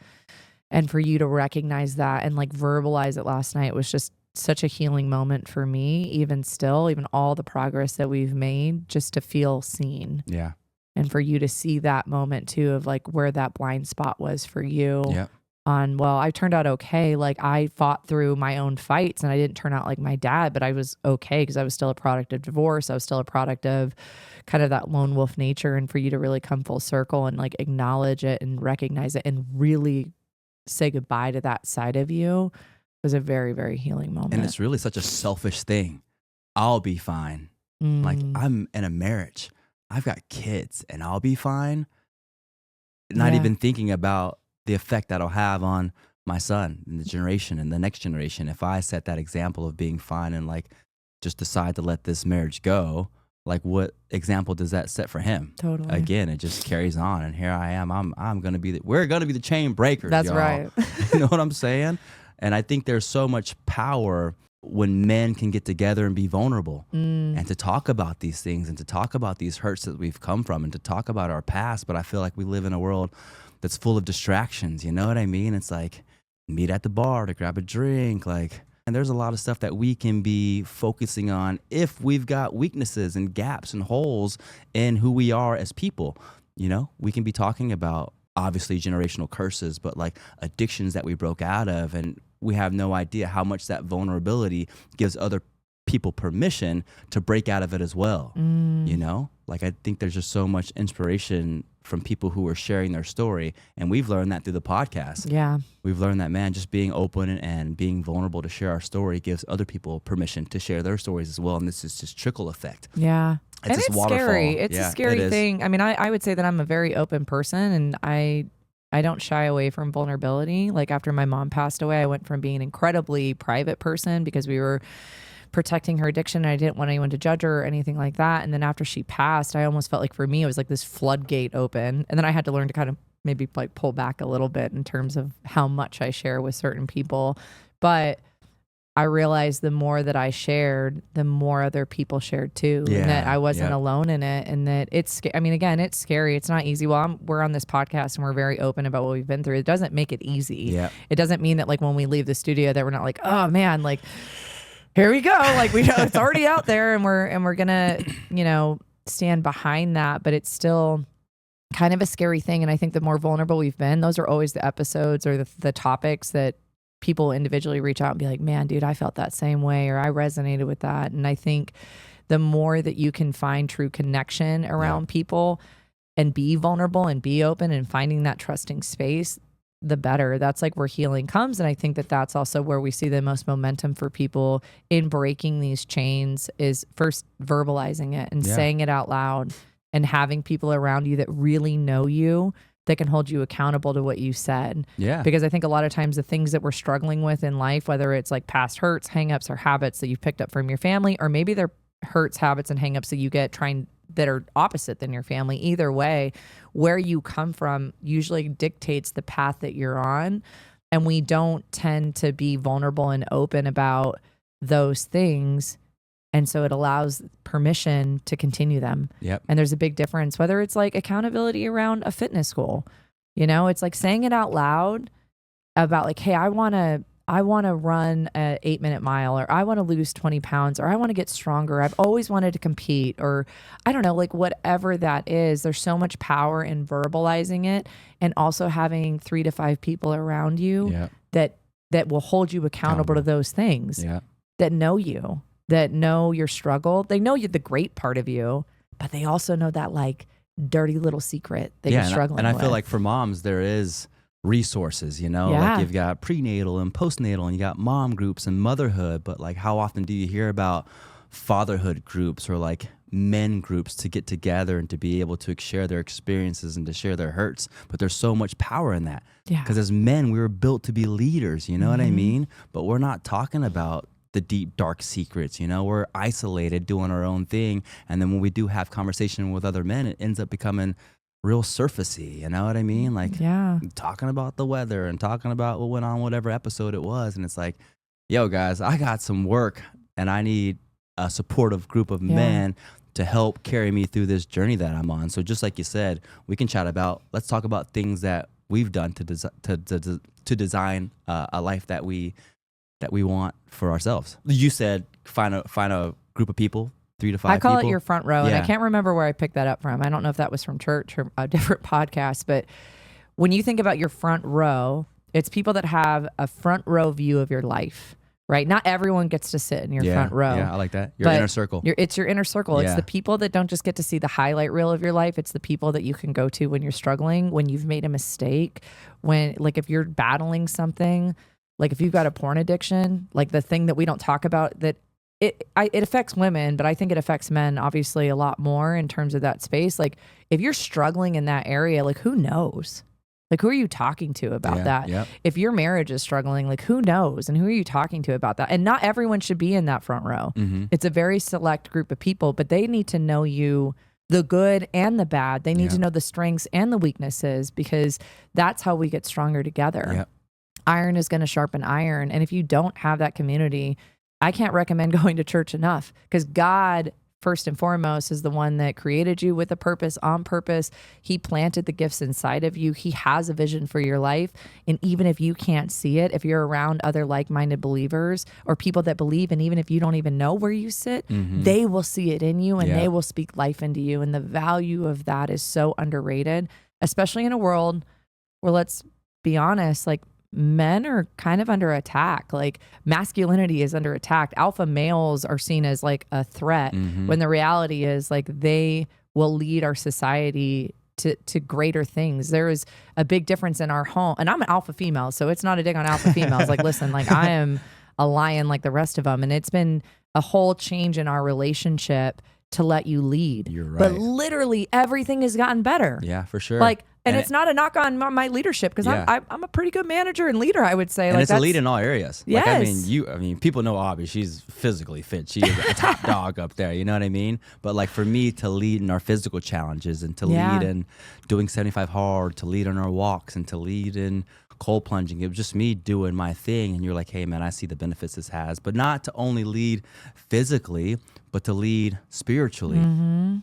And for you to recognize that and like verbalize it last night was just such a healing moment for me, even still, even all the progress that we've made, just to feel seen. Yeah. And for you to see that moment too of like where that blind spot was for you. Yeah. On, well, I turned out okay. Like I fought through my own fights and I didn't turn out like my dad, but I was okay because I was still a product of divorce. I was still a product of kind of that lone wolf nature. And for you to really come full circle and like acknowledge it and recognize it and really say goodbye to that side of you was a very, very healing moment. And it's really such a selfish thing. I'll be fine. Like I'm in a marriage. I've got kids and I'll be fine. Not even thinking about the effect that'll have on my son and the generation and the next generation. If I set that example of being fine and like just decide to let this marriage go, like what example does that set for him? Totally. Again, it just carries on. And here I am. I'm going to be we're going to be the chain breakers. That's y'all. right. You know what I'm saying? And I think there's so much power when men can get together and be vulnerable and to talk about these things and to talk about these hurts that we've come from and to talk about our past. But I feel like we live in a world that's full of distractions. You know what I mean? It's like meet at the bar to grab a drink, like, and there's a lot of stuff that we can be focusing on if we've got weaknesses and gaps and holes in who we are as people. You know, we can be talking about obviously generational curses, but like addictions that we broke out of, and we have no idea how much that vulnerability gives other people permission to break out of it as well. You know, like I think there's just so much inspiration from people who are sharing their story, and we've learned that through the podcast. Yeah. We've learned that, man, just being open and being vulnerable to share our story gives other people permission to share their stories as well, and this is just trickle effect. Yeah. It's and this it's waterfall. scary. It's Yeah, a scary it is. thing. I mean, I would say that I'm a very open person, and I don't shy away from vulnerability. Like after my mom passed away, I went from being an incredibly private person because we were protecting her addiction and I didn't want anyone to judge her or anything like that. And then after she passed, I almost felt like for me, it was like this floodgate open. And then I had to learn to kind of maybe like pull back a little bit in terms of how much I share with certain people. But I realized the more that I shared, the more other people shared too. Yeah, and that I wasn't alone in it. And that I mean, again, it's scary. It's not easy. Well, we're on this podcast and we're very open about what we've been through. It doesn't make it easy. Yeah. It doesn't mean that like when we leave the studio that we're not like, oh man, like here we go. Like we know it's already out there and we're gonna, you know, stand behind that. But it's still kind of a scary thing. And I think the more vulnerable we've been, those are always the episodes or the topics that people individually reach out and be like, man, dude, I felt that same way, or I resonated with that. And I think the more that you can find true connection around people and be vulnerable and be open and finding that trusting space, the better. That's like where healing comes. And I think that that's also where we see the most momentum for people in breaking these chains is first verbalizing it and saying it out loud and having people around you that really know you, that can hold you accountable to what you said. Yeah. Because I think a lot of times the things that we're struggling with in life, whether it's like past hurts, hangups, or habits that you've picked up from your family, or maybe they're hurts, habits, and hangups that you get that are opposite than your family. Either way, where you come from usually dictates the path that you're on. And we don't tend to be vulnerable and open about those things. And so it allows permission to continue them. Yep. And there's a big difference, whether it's like accountability around a fitness goal. You know, it's like saying it out loud about like, hey, I want to run a 8-minute mile, or I want to lose 20 pounds, or I want to get stronger. I've always wanted to compete, or I don't know, like whatever that is. There's so much power in verbalizing it, and also having 3 to 5 people around you that will hold you accountable to those things, that know you, that know your struggle. They know you, the great part of you, but they also know that like dirty little secret that you're struggling with. And I feel like for moms, there is resources, you know, like you've got prenatal and postnatal, and you got mom groups and motherhood, but like how often do you hear about fatherhood groups or like men groups to get together and to be able to share their experiences and to share their hurts? But there's so much power in that, because as men, we were built to be leaders, you know what I mean? But we're not talking about the deep, dark secrets, you know, we're isolated doing our own thing. And then when we do have conversation with other men, it ends up becoming real surfacey. You know what I mean? Like talking about the weather and talking about what went on, whatever episode it was. And it's like, yo, guys, I got some work and I need a supportive group of men to help carry me through this journey that I'm on. So just like you said, we can chat about, let's talk about things that we've done to design a life that we want for ourselves. You said find a group of people, 3 to 5 I call people. it your front row, and I can't remember where I picked that up from. I don't know if that was from church or a different podcast, but when you think about your front row, it's people that have a front row view of your life. Right? Not everyone gets to sit in your front row. Yeah, I like that. Your inner circle. It's your inner circle. It's the people that don't just get to see the highlight reel of your life. It's the people that you can go to when you're struggling, when you've made a mistake, when, like, if you're battling something, like if you've got a porn addiction, like the thing that we don't talk about, that it affects women, but I think it affects men obviously a lot more in terms of that space. Like if you're struggling in that area, like who knows? Like, who are you talking to about that? Yep. If your marriage is struggling, like, who knows? And who are you talking to about that? And not everyone should be in that front row. Mm-hmm. It's a very select group of people, but they need to know you, the good and the bad. They need to know the strengths and the weaknesses, because that's how we get stronger together. Yep. Iron is going to sharpen iron. And if you don't have that community, I can't recommend going to church enough, because God, first and foremost, is the one that created you with a purpose, on purpose. He planted the gifts inside of you. He has a vision for your life. And even if you can't see it, if you're around other like-minded believers or people that believe, and even if you don't even know where you sit, they will see it in you and they will speak life into you. And the value of that is so underrated, especially in a world where, let's be honest, like, men are kind of under attack. Like, masculinity is under attack. Alpha males are seen as like a threat, when the reality is, like, they will lead our society to greater things. There is a big difference in our home. And I'm an alpha female, so it's not a dig on alpha females. Like, listen, like, I am a lion like the rest of them. And it's been a whole change in our relationship to let you lead. You're right. But literally everything has gotten better. Yeah, for sure. Like, and it's not a knock on my leadership, because I'm a pretty good manager and leader, I would say. And like, it's a lead in all areas. Yes. Like, I mean, people know Aubi. She's physically fit. She is a top dog up there. You know what I mean? But like, for me to lead in our physical challenges, and to lead in doing 75 hard, to lead on our walks, and to lead in cold plunging, it was just me doing my thing. And you're like, hey man, I see the benefits this has. But not to only lead physically, but to lead spiritually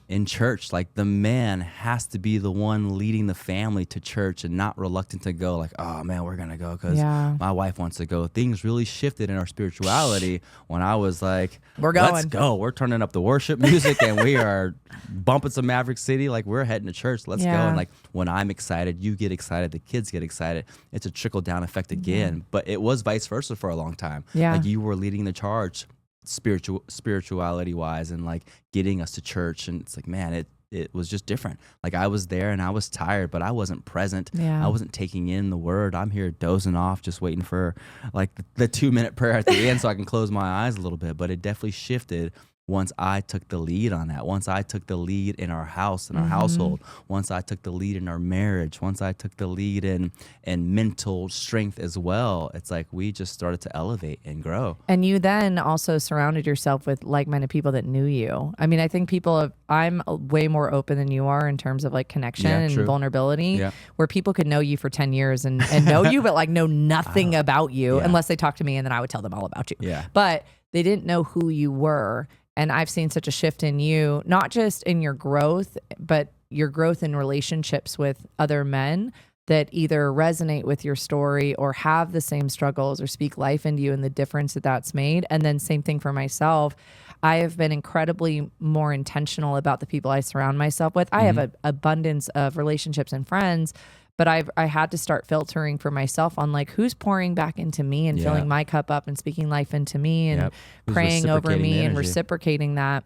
in church. Like, the man has to be the one leading the family to church, and not reluctant to go, like, oh man, we're gonna go because my wife wants to go. Things really shifted in our spirituality when I was like, we're going, let's go, we're turning up the worship music and we are bumping some Maverick City, like, we're heading to church, let's go. And like, when I'm excited, you get excited, the kids get excited. It's a trickle down effect again. But it was vice versa for a long time. Like, you were leading the charge spirituality wise, and like getting us to church. And it's like, man, it was just different. Like, I was there and I was tired, but I wasn't present. I wasn't taking in the word. I'm here dozing off, just waiting for like the 2-minute prayer at the end so I can close my eyes a little bit. But it definitely shifted once I took the lead on that. Once I took the lead in our house, in our household. Once I took the lead in our marriage. Once I took the lead in mental strength as well. It's like, we just started to elevate and grow. And you then also surrounded yourself with like-minded people that knew you. I mean, I think I'm way more open than you are in terms of like connection and vulnerability, where people could know you for 10 years and know you, but like know nothing about you unless they talk to me, and then I would tell them all about you. But they didn't know who you were. And I've seen such a shift in you, not just in your growth, but your growth in relationships with other men that either resonate with your story or have the same struggles or speak life into you, and the difference that that's made. And then same thing for myself. I have been incredibly more intentional about the people I surround myself with. I have an abundance of relationships and friends, but I had to start filtering for myself on like, who's pouring back into me and filling my cup up and speaking life into me and praying over me and reciprocating that,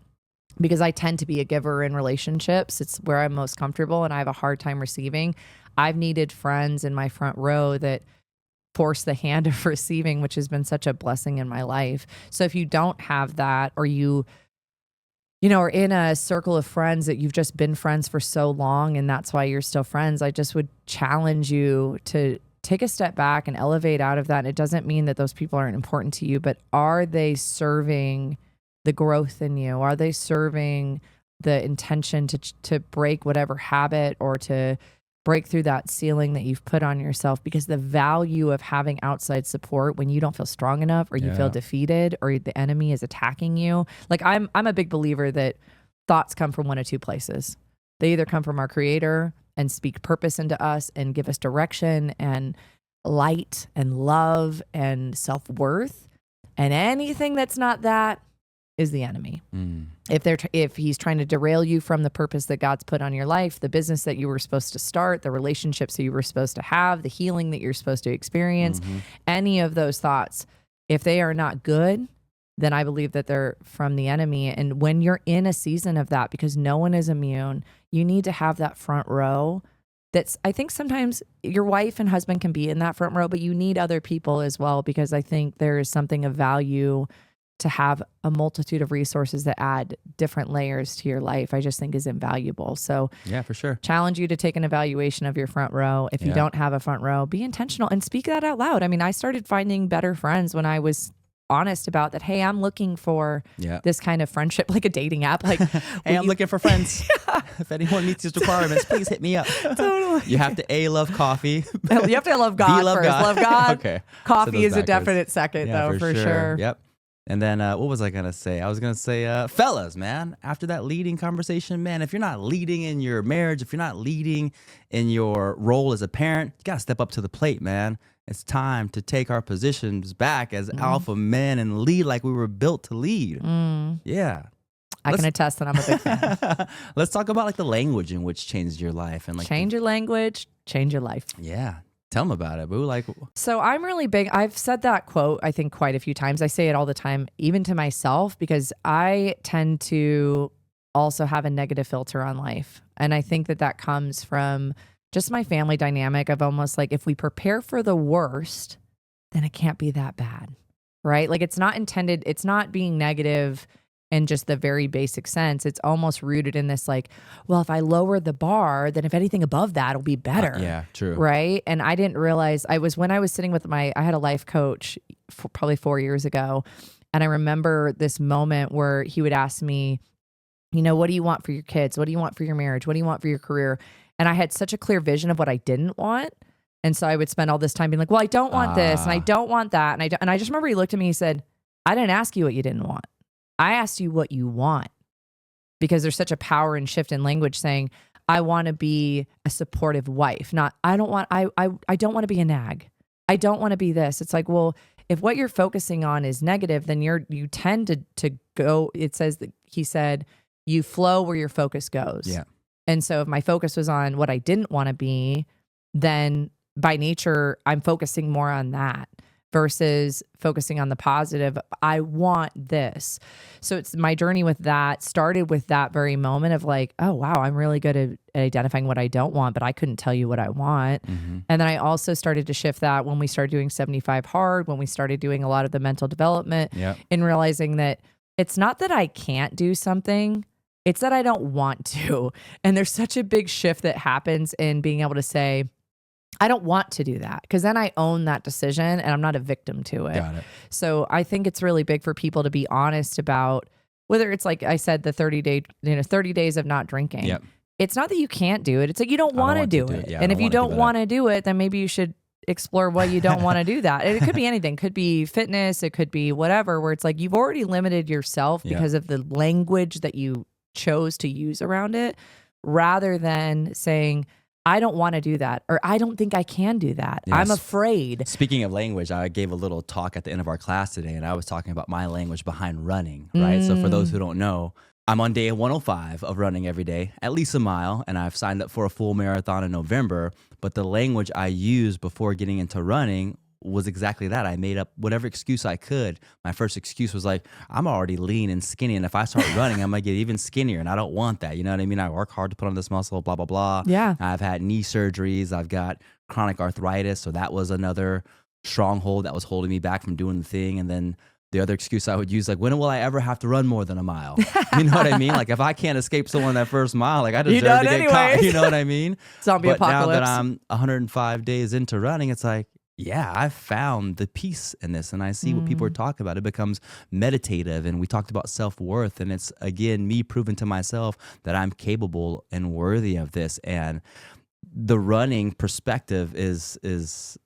because I tend to be a giver in relationships. It's where I'm most comfortable, and I have a hard time receiving. I've needed friends in my front row that force the hand of receiving, which has been such a blessing in my life. So if you don't have that, or you are in a circle of friends that you've just been friends for so long, and that's why you're still friends, I just would challenge you to take a step back and elevate out of that. And it doesn't mean that those people aren't important to you, but are they serving the growth in you? Are they serving the intention to break whatever habit or to break through that ceiling that you've put on yourself, because the value of having outside support when you don't feel strong enough or you feel defeated or the enemy is attacking you. Like I'm a big believer that thoughts come from one of two places. They either come from our creator and speak purpose into us and give us direction and light and love and self-worth. And anything that's not that is the enemy. If he's trying to derail you from the purpose that God's put on your life, the business that you were supposed to start, the relationships that you were supposed to have, the healing that you're supposed to experience, any of those thoughts, if they are not good, then I believe that they're from the enemy. And when you're in a season of that, because no one is immune, you need to have that front row. I think sometimes your wife and husband can be in that front row, but you need other people as well, because I think there is something of value to have a multitude of resources that add different layers to your life. I just think is invaluable. So yeah, for sure. Challenge you to take an evaluation of your front row. If you don't have a front row, be intentional and speak that out loud. I mean, I started finding better friends when I was honest about that. Hey, I'm looking for this kind of friendship, like a dating app. Like, hey, I'm looking for friends. If anyone meets these requirements, please hit me up. Totally. You have to love coffee. You have to love God first. Love God. Okay. Coffee is a definite second, though, for sure. Yep. And then what was I going to say? I was going to say, fellas, man, after that leading conversation, man, if you're not leading in your marriage, if you're not leading in your role as a parent, you got to step up to the plate, man. It's time to take our positions back as alpha men and lead like we were built to lead. Yeah. I can attest that I'm a big fan. Let's talk about like the language in which changed your life. And like change your language, change your life. Yeah. Tell them about it, boo. Like, so I'm really big. I've said that quote, I think, quite a few times. I say it all the time, even to myself, because I tend to also have a negative filter on life. And I think that comes from just my family dynamic of almost like, if we prepare for the worst, then it can't be that bad, right? Like it's not intended, it's not being negative in just the very basic sense. It's almost rooted in this like, well, if I lower the bar, then if anything above that, it'll be better. Yeah, true. Right? And I didn't realize, when I was sitting with I had a life coach probably 4 years ago. And I remember this moment where he would ask me, you know, what do you want for your kids? What do you want for your marriage? What do you want for your career? And I had such a clear vision of what I didn't want. And so I would spend all this time being like, well, I don't want this and I don't want that. And I just remember he looked at me and he said, I didn't ask you what you didn't want. I asked you what you want, because there's such a power and shift in language saying, I want to be a supportive wife, not, I don't want to be a nag. I don't want to be this. It's like, well, if what you're focusing on is negative, then you tend to go, it says that he said, you flow where your focus goes. Yeah. And so if my focus was on what I didn't want to be, then by nature, I'm focusing more on that versus focusing on the positive. I want this. So it's my journey with that started with that very moment of like, oh, wow, I'm really good at identifying what I don't want, but I couldn't tell you what I want. And then I also started to shift that when we started doing 75 Hard, when we started doing a lot of the mental development and realizing that it's not that I can't do something, it's that I don't want to. And there's such a big shift that happens in being able to say, I don't want to do that, because then I own that decision and I'm not a victim to it. Got it. So I think it's really big for people to be honest about whether it's like I said, the 30 days of not drinking. Yep. It's not that you can't do it. It's like you don't want to do it. Yeah, and if you don't want to do it, then maybe you should explore why you don't want to do that. And it could be anything. It could be fitness. It could be whatever, where it's like you've already limited yourself because of the language that you chose to use around it, rather than saying, I don't want to do that, or I don't think I can do that. Yes. I'm afraid. Speaking of language, I gave a little talk at the end of our class today, and I was talking about my language behind running, right? So for those who don't know, I'm on day 105 of running every day, at least a mile, and I've signed up for a full marathon in November. But the language I used before getting into running was exactly that. I made up whatever excuse I could. My first excuse was like, I'm already lean and skinny, and if I start running, I'm going to get even skinnier, and I don't want that. You know what I mean? I work hard to put on this muscle, blah, blah, blah. Yeah. I've had knee surgeries. I've got chronic arthritis, so that was another stronghold that was holding me back from doing the thing. And then the other excuse I would use, like, when will I ever have to run more than a mile? You know what I mean? Like, if I can't escape someone that first mile, like, I deserve to get caught. You know what I mean? Zombie but apocalypse. now that I'm 105 days into running, it's like, yeah, I've found the peace in this, and I see what people are talking about. It becomes meditative, and we talked about self-worth, and it's again me proving to myself that I'm capable and worthy of this. And the running perspective is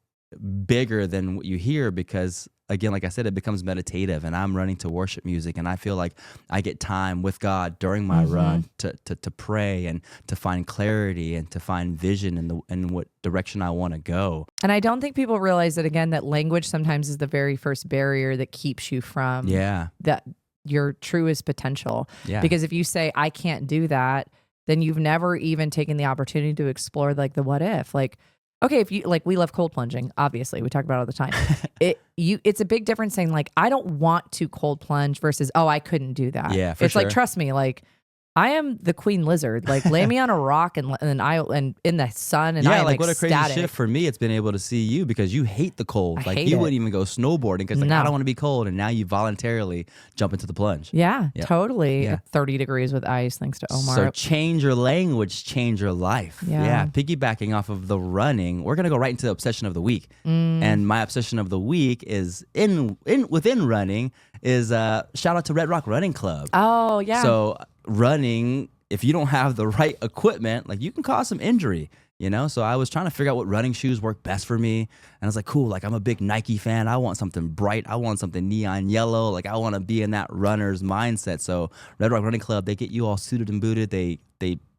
bigger than what you hear because again, like I said, it becomes meditative, and I'm running to worship music, and I feel like I get time with God during my run to pray and to find clarity and to find vision in what direction I want to go. And I don't think people realize that again, that language sometimes is the very first barrier that keeps you from that your truest potential. Yeah. Because if you say I can't do that, then you've never even taken the opportunity to explore like the what if. Like, okay, if you like, we love cold plunging. Obviously, we talk about it all the time. It's a big difference saying like, I don't want to cold plunge versus I couldn't do that. Yeah, for it's sure. like, trust me, like I am the queen lizard. Like lay me on a rock and in the sun and I am like what a ecstatic. crazy shift for me it's been able to see you because you hate the cold. I Like hate you it. wouldn't even go snowboarding because like I don't want to be cold, and now you voluntarily jump into the plunge. Yeah, Yep. totally. Yeah. 30 degrees with ice, thanks to Omar. So change your language, change your life. Yeah. Piggybacking off of the running, we're gonna go right into the obsession of the week. And my obsession of the week is within running is shout out to Red Rock Running Club. Oh, yeah. So running, if you don't have the right equipment, like you can cause some injury, you know? So I was trying to figure out what running shoes work best for me. And I was like, cool, like I'm a big Nike fan. I want something bright. I want something neon yellow. Like I want to be in that runner's mindset. So Red Rock Running Club, they get you all suited and booted. They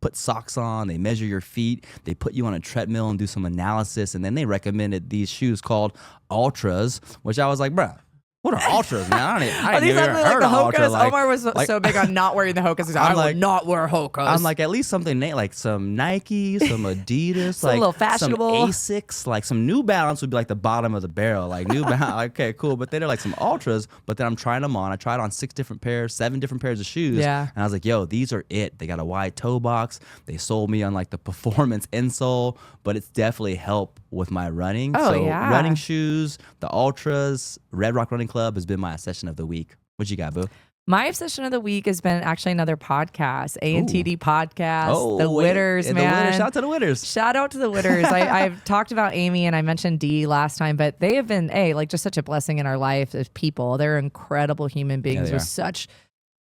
put socks on, they measure your feet, they put you on a treadmill and do some analysis. And then they recommended these shoes called Ultras, which I was like, bruh, what are Ultras, man? I Are didn't these even ugly heard like the of Ultra. Hokas? Omar was so big on not wearing the Hokas. He's like, I would not wear Hokas. I'm like, at least something like some Nike, some Adidas, Some like little fashionable. some Asics, like some New Balance would be like the bottom of the barrel. Like New Balance, okay, cool. But then they're like some Ultras, but then I'm trying them on. I tried on 7 different pairs of shoes. Yeah. And I was like, yo, these are it. They got a wide toe box. They sold me on like the performance insole, but it's definitely helped with my running. Oh, so yeah. running shoes, the Ultras, Red Rock Running Club has been my obsession of the week. What you got, boo? My obsession of the week has been actually another podcast, A&TD podcast, Oh, the Witters, the man. Witters. Shout out to the Witters. Shout out to the Witters. I've talked about Amy and I mentioned Dee last time, but they have been like just such a blessing in our life as people. They're incredible human beings they with are. such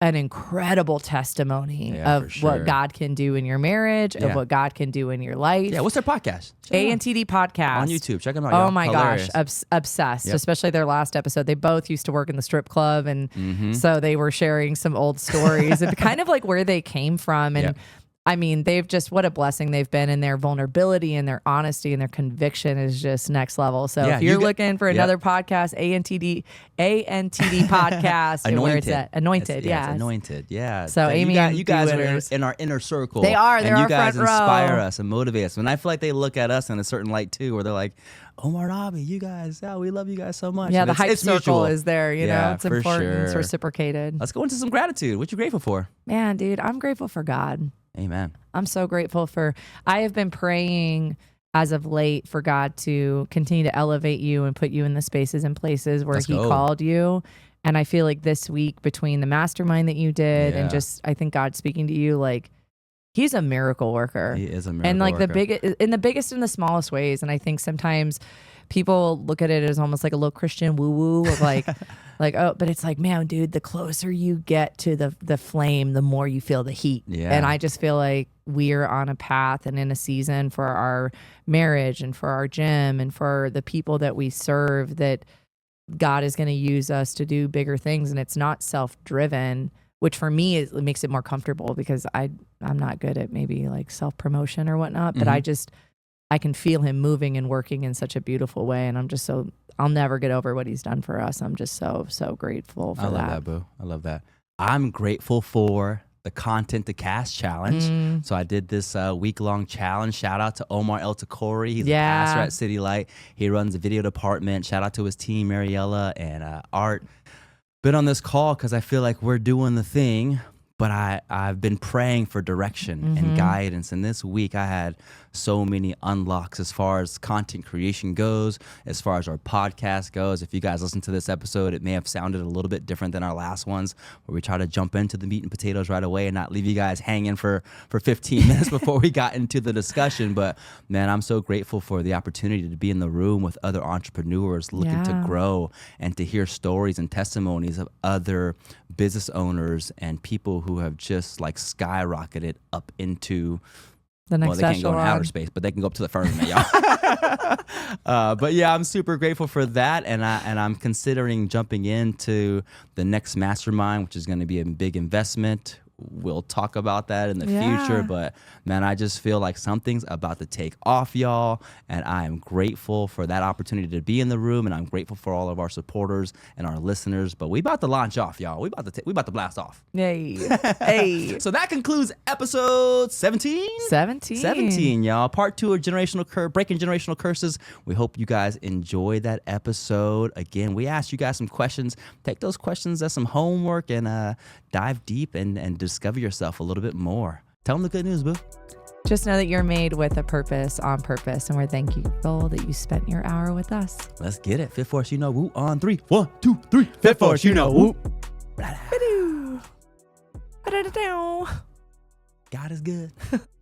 an incredible testimony Yeah, of for sure. what God can do in your marriage, of Yeah. what God can do in your life. Yeah, what's their podcast? Check them out. A&TD podcast On YouTube. Check them out. Oh y'all. my Hilarious. gosh, obsessed, Yep. especially their last episode. They both used to work in the strip club, and Mm-hmm. so they were sharing some old stories and kind of like where they came from. And Yep. I mean, they've just, what a blessing they've been, and their vulnerability and their honesty and their conviction is just next level. So Yeah, if you're you got- looking for Yep. another podcast, A&TD podcast, and where it's at, Anointed, It's yeah. Anointed, yeah. So Amy you and you guys Dee are Witters. in our inner circle. They are. They're and you our guys front row. inspire us and motivate us. And I feel like they look at us in a certain light too, where they're like, Omar and Aubi, you guys, we love you guys so much. Yeah, And the it's- hype it's circle mutual. is there. You know, Yeah, it's for important. It's sure. reciprocated. Let's go into some gratitude. What you grateful for? Man, dude, I'm grateful for God. Amen. I'm so grateful I have been praying as of late for God to continue to elevate you and put you in the spaces and places where Let's He go. called you. And I feel like this week, between the mastermind that you did and Yeah. just, I think God speaking to you, like, He's a miracle worker. He is a miracle And like worker. the biggest and the smallest ways. And I think sometimes people look at it as almost like a little Christian woo woo of like, but it's like, man, dude, the closer you get to the flame, the more you feel the heat. Yeah. And I just feel like we're on a path and in a season for our marriage and for our gym and for the people that we serve, that God is going to use us to do bigger things. And it's not self-driven, which for me it makes it more comfortable because I'm not good at maybe like self-promotion or whatnot, but I can feel Him moving and working in such a beautiful way. And I'm just I'll never get over what He's done for us. I'm just so grateful for I love that, boo. I love that. I'm grateful for the Content to Cast challenge. So I did this week-long challenge. Shout out to Omar El Takori. He's a pastor at City Light. He runs the video department. Shout out to his team, Mariella and Art. Been on this call because I feel like we're doing the thing, but I've been praying for direction and guidance. And this week I had so many unlocks as far as content creation goes, as far as our podcast goes. If you guys listen to this episode, it may have sounded a little bit different than our last ones, where we try to jump into the meat and potatoes right away and not leave you guys hanging for 15 minutes before we got into the discussion. But man, I'm so grateful for the opportunity to be in the room with other entrepreneurs looking to grow and to hear stories and testimonies of other business owners and people who have just like skyrocketed up into the next they can't go in outer space, but they can go up to the firmament, y'all. But yeah, I'm super grateful for that, and I'm considering jumping into the next mastermind, which is going to be a big investment. We'll talk about that in the future, but man, I just feel like something's about to take off, y'all, and I am grateful for that opportunity to be in the room, and I'm grateful for all of our supporters and our listeners. But we about to launch off, y'all. We about to blast off. Yay. Hey. So that concludes episode 17, y'all. Part 2 of breaking generational curses. We hope you guys enjoyed that episode. Again, we asked you guys some questions. Take those questions as some homework and dive deep and discover yourself a little bit more. Tell them the good news, boo. Just know that you're made with a purpose, on purpose, and we're thankful that you spent your hour with us. Let's get it. Fifth Force, you know, woo on 3. 1, 2, 3. Fifth Force, you know, woo. God is good.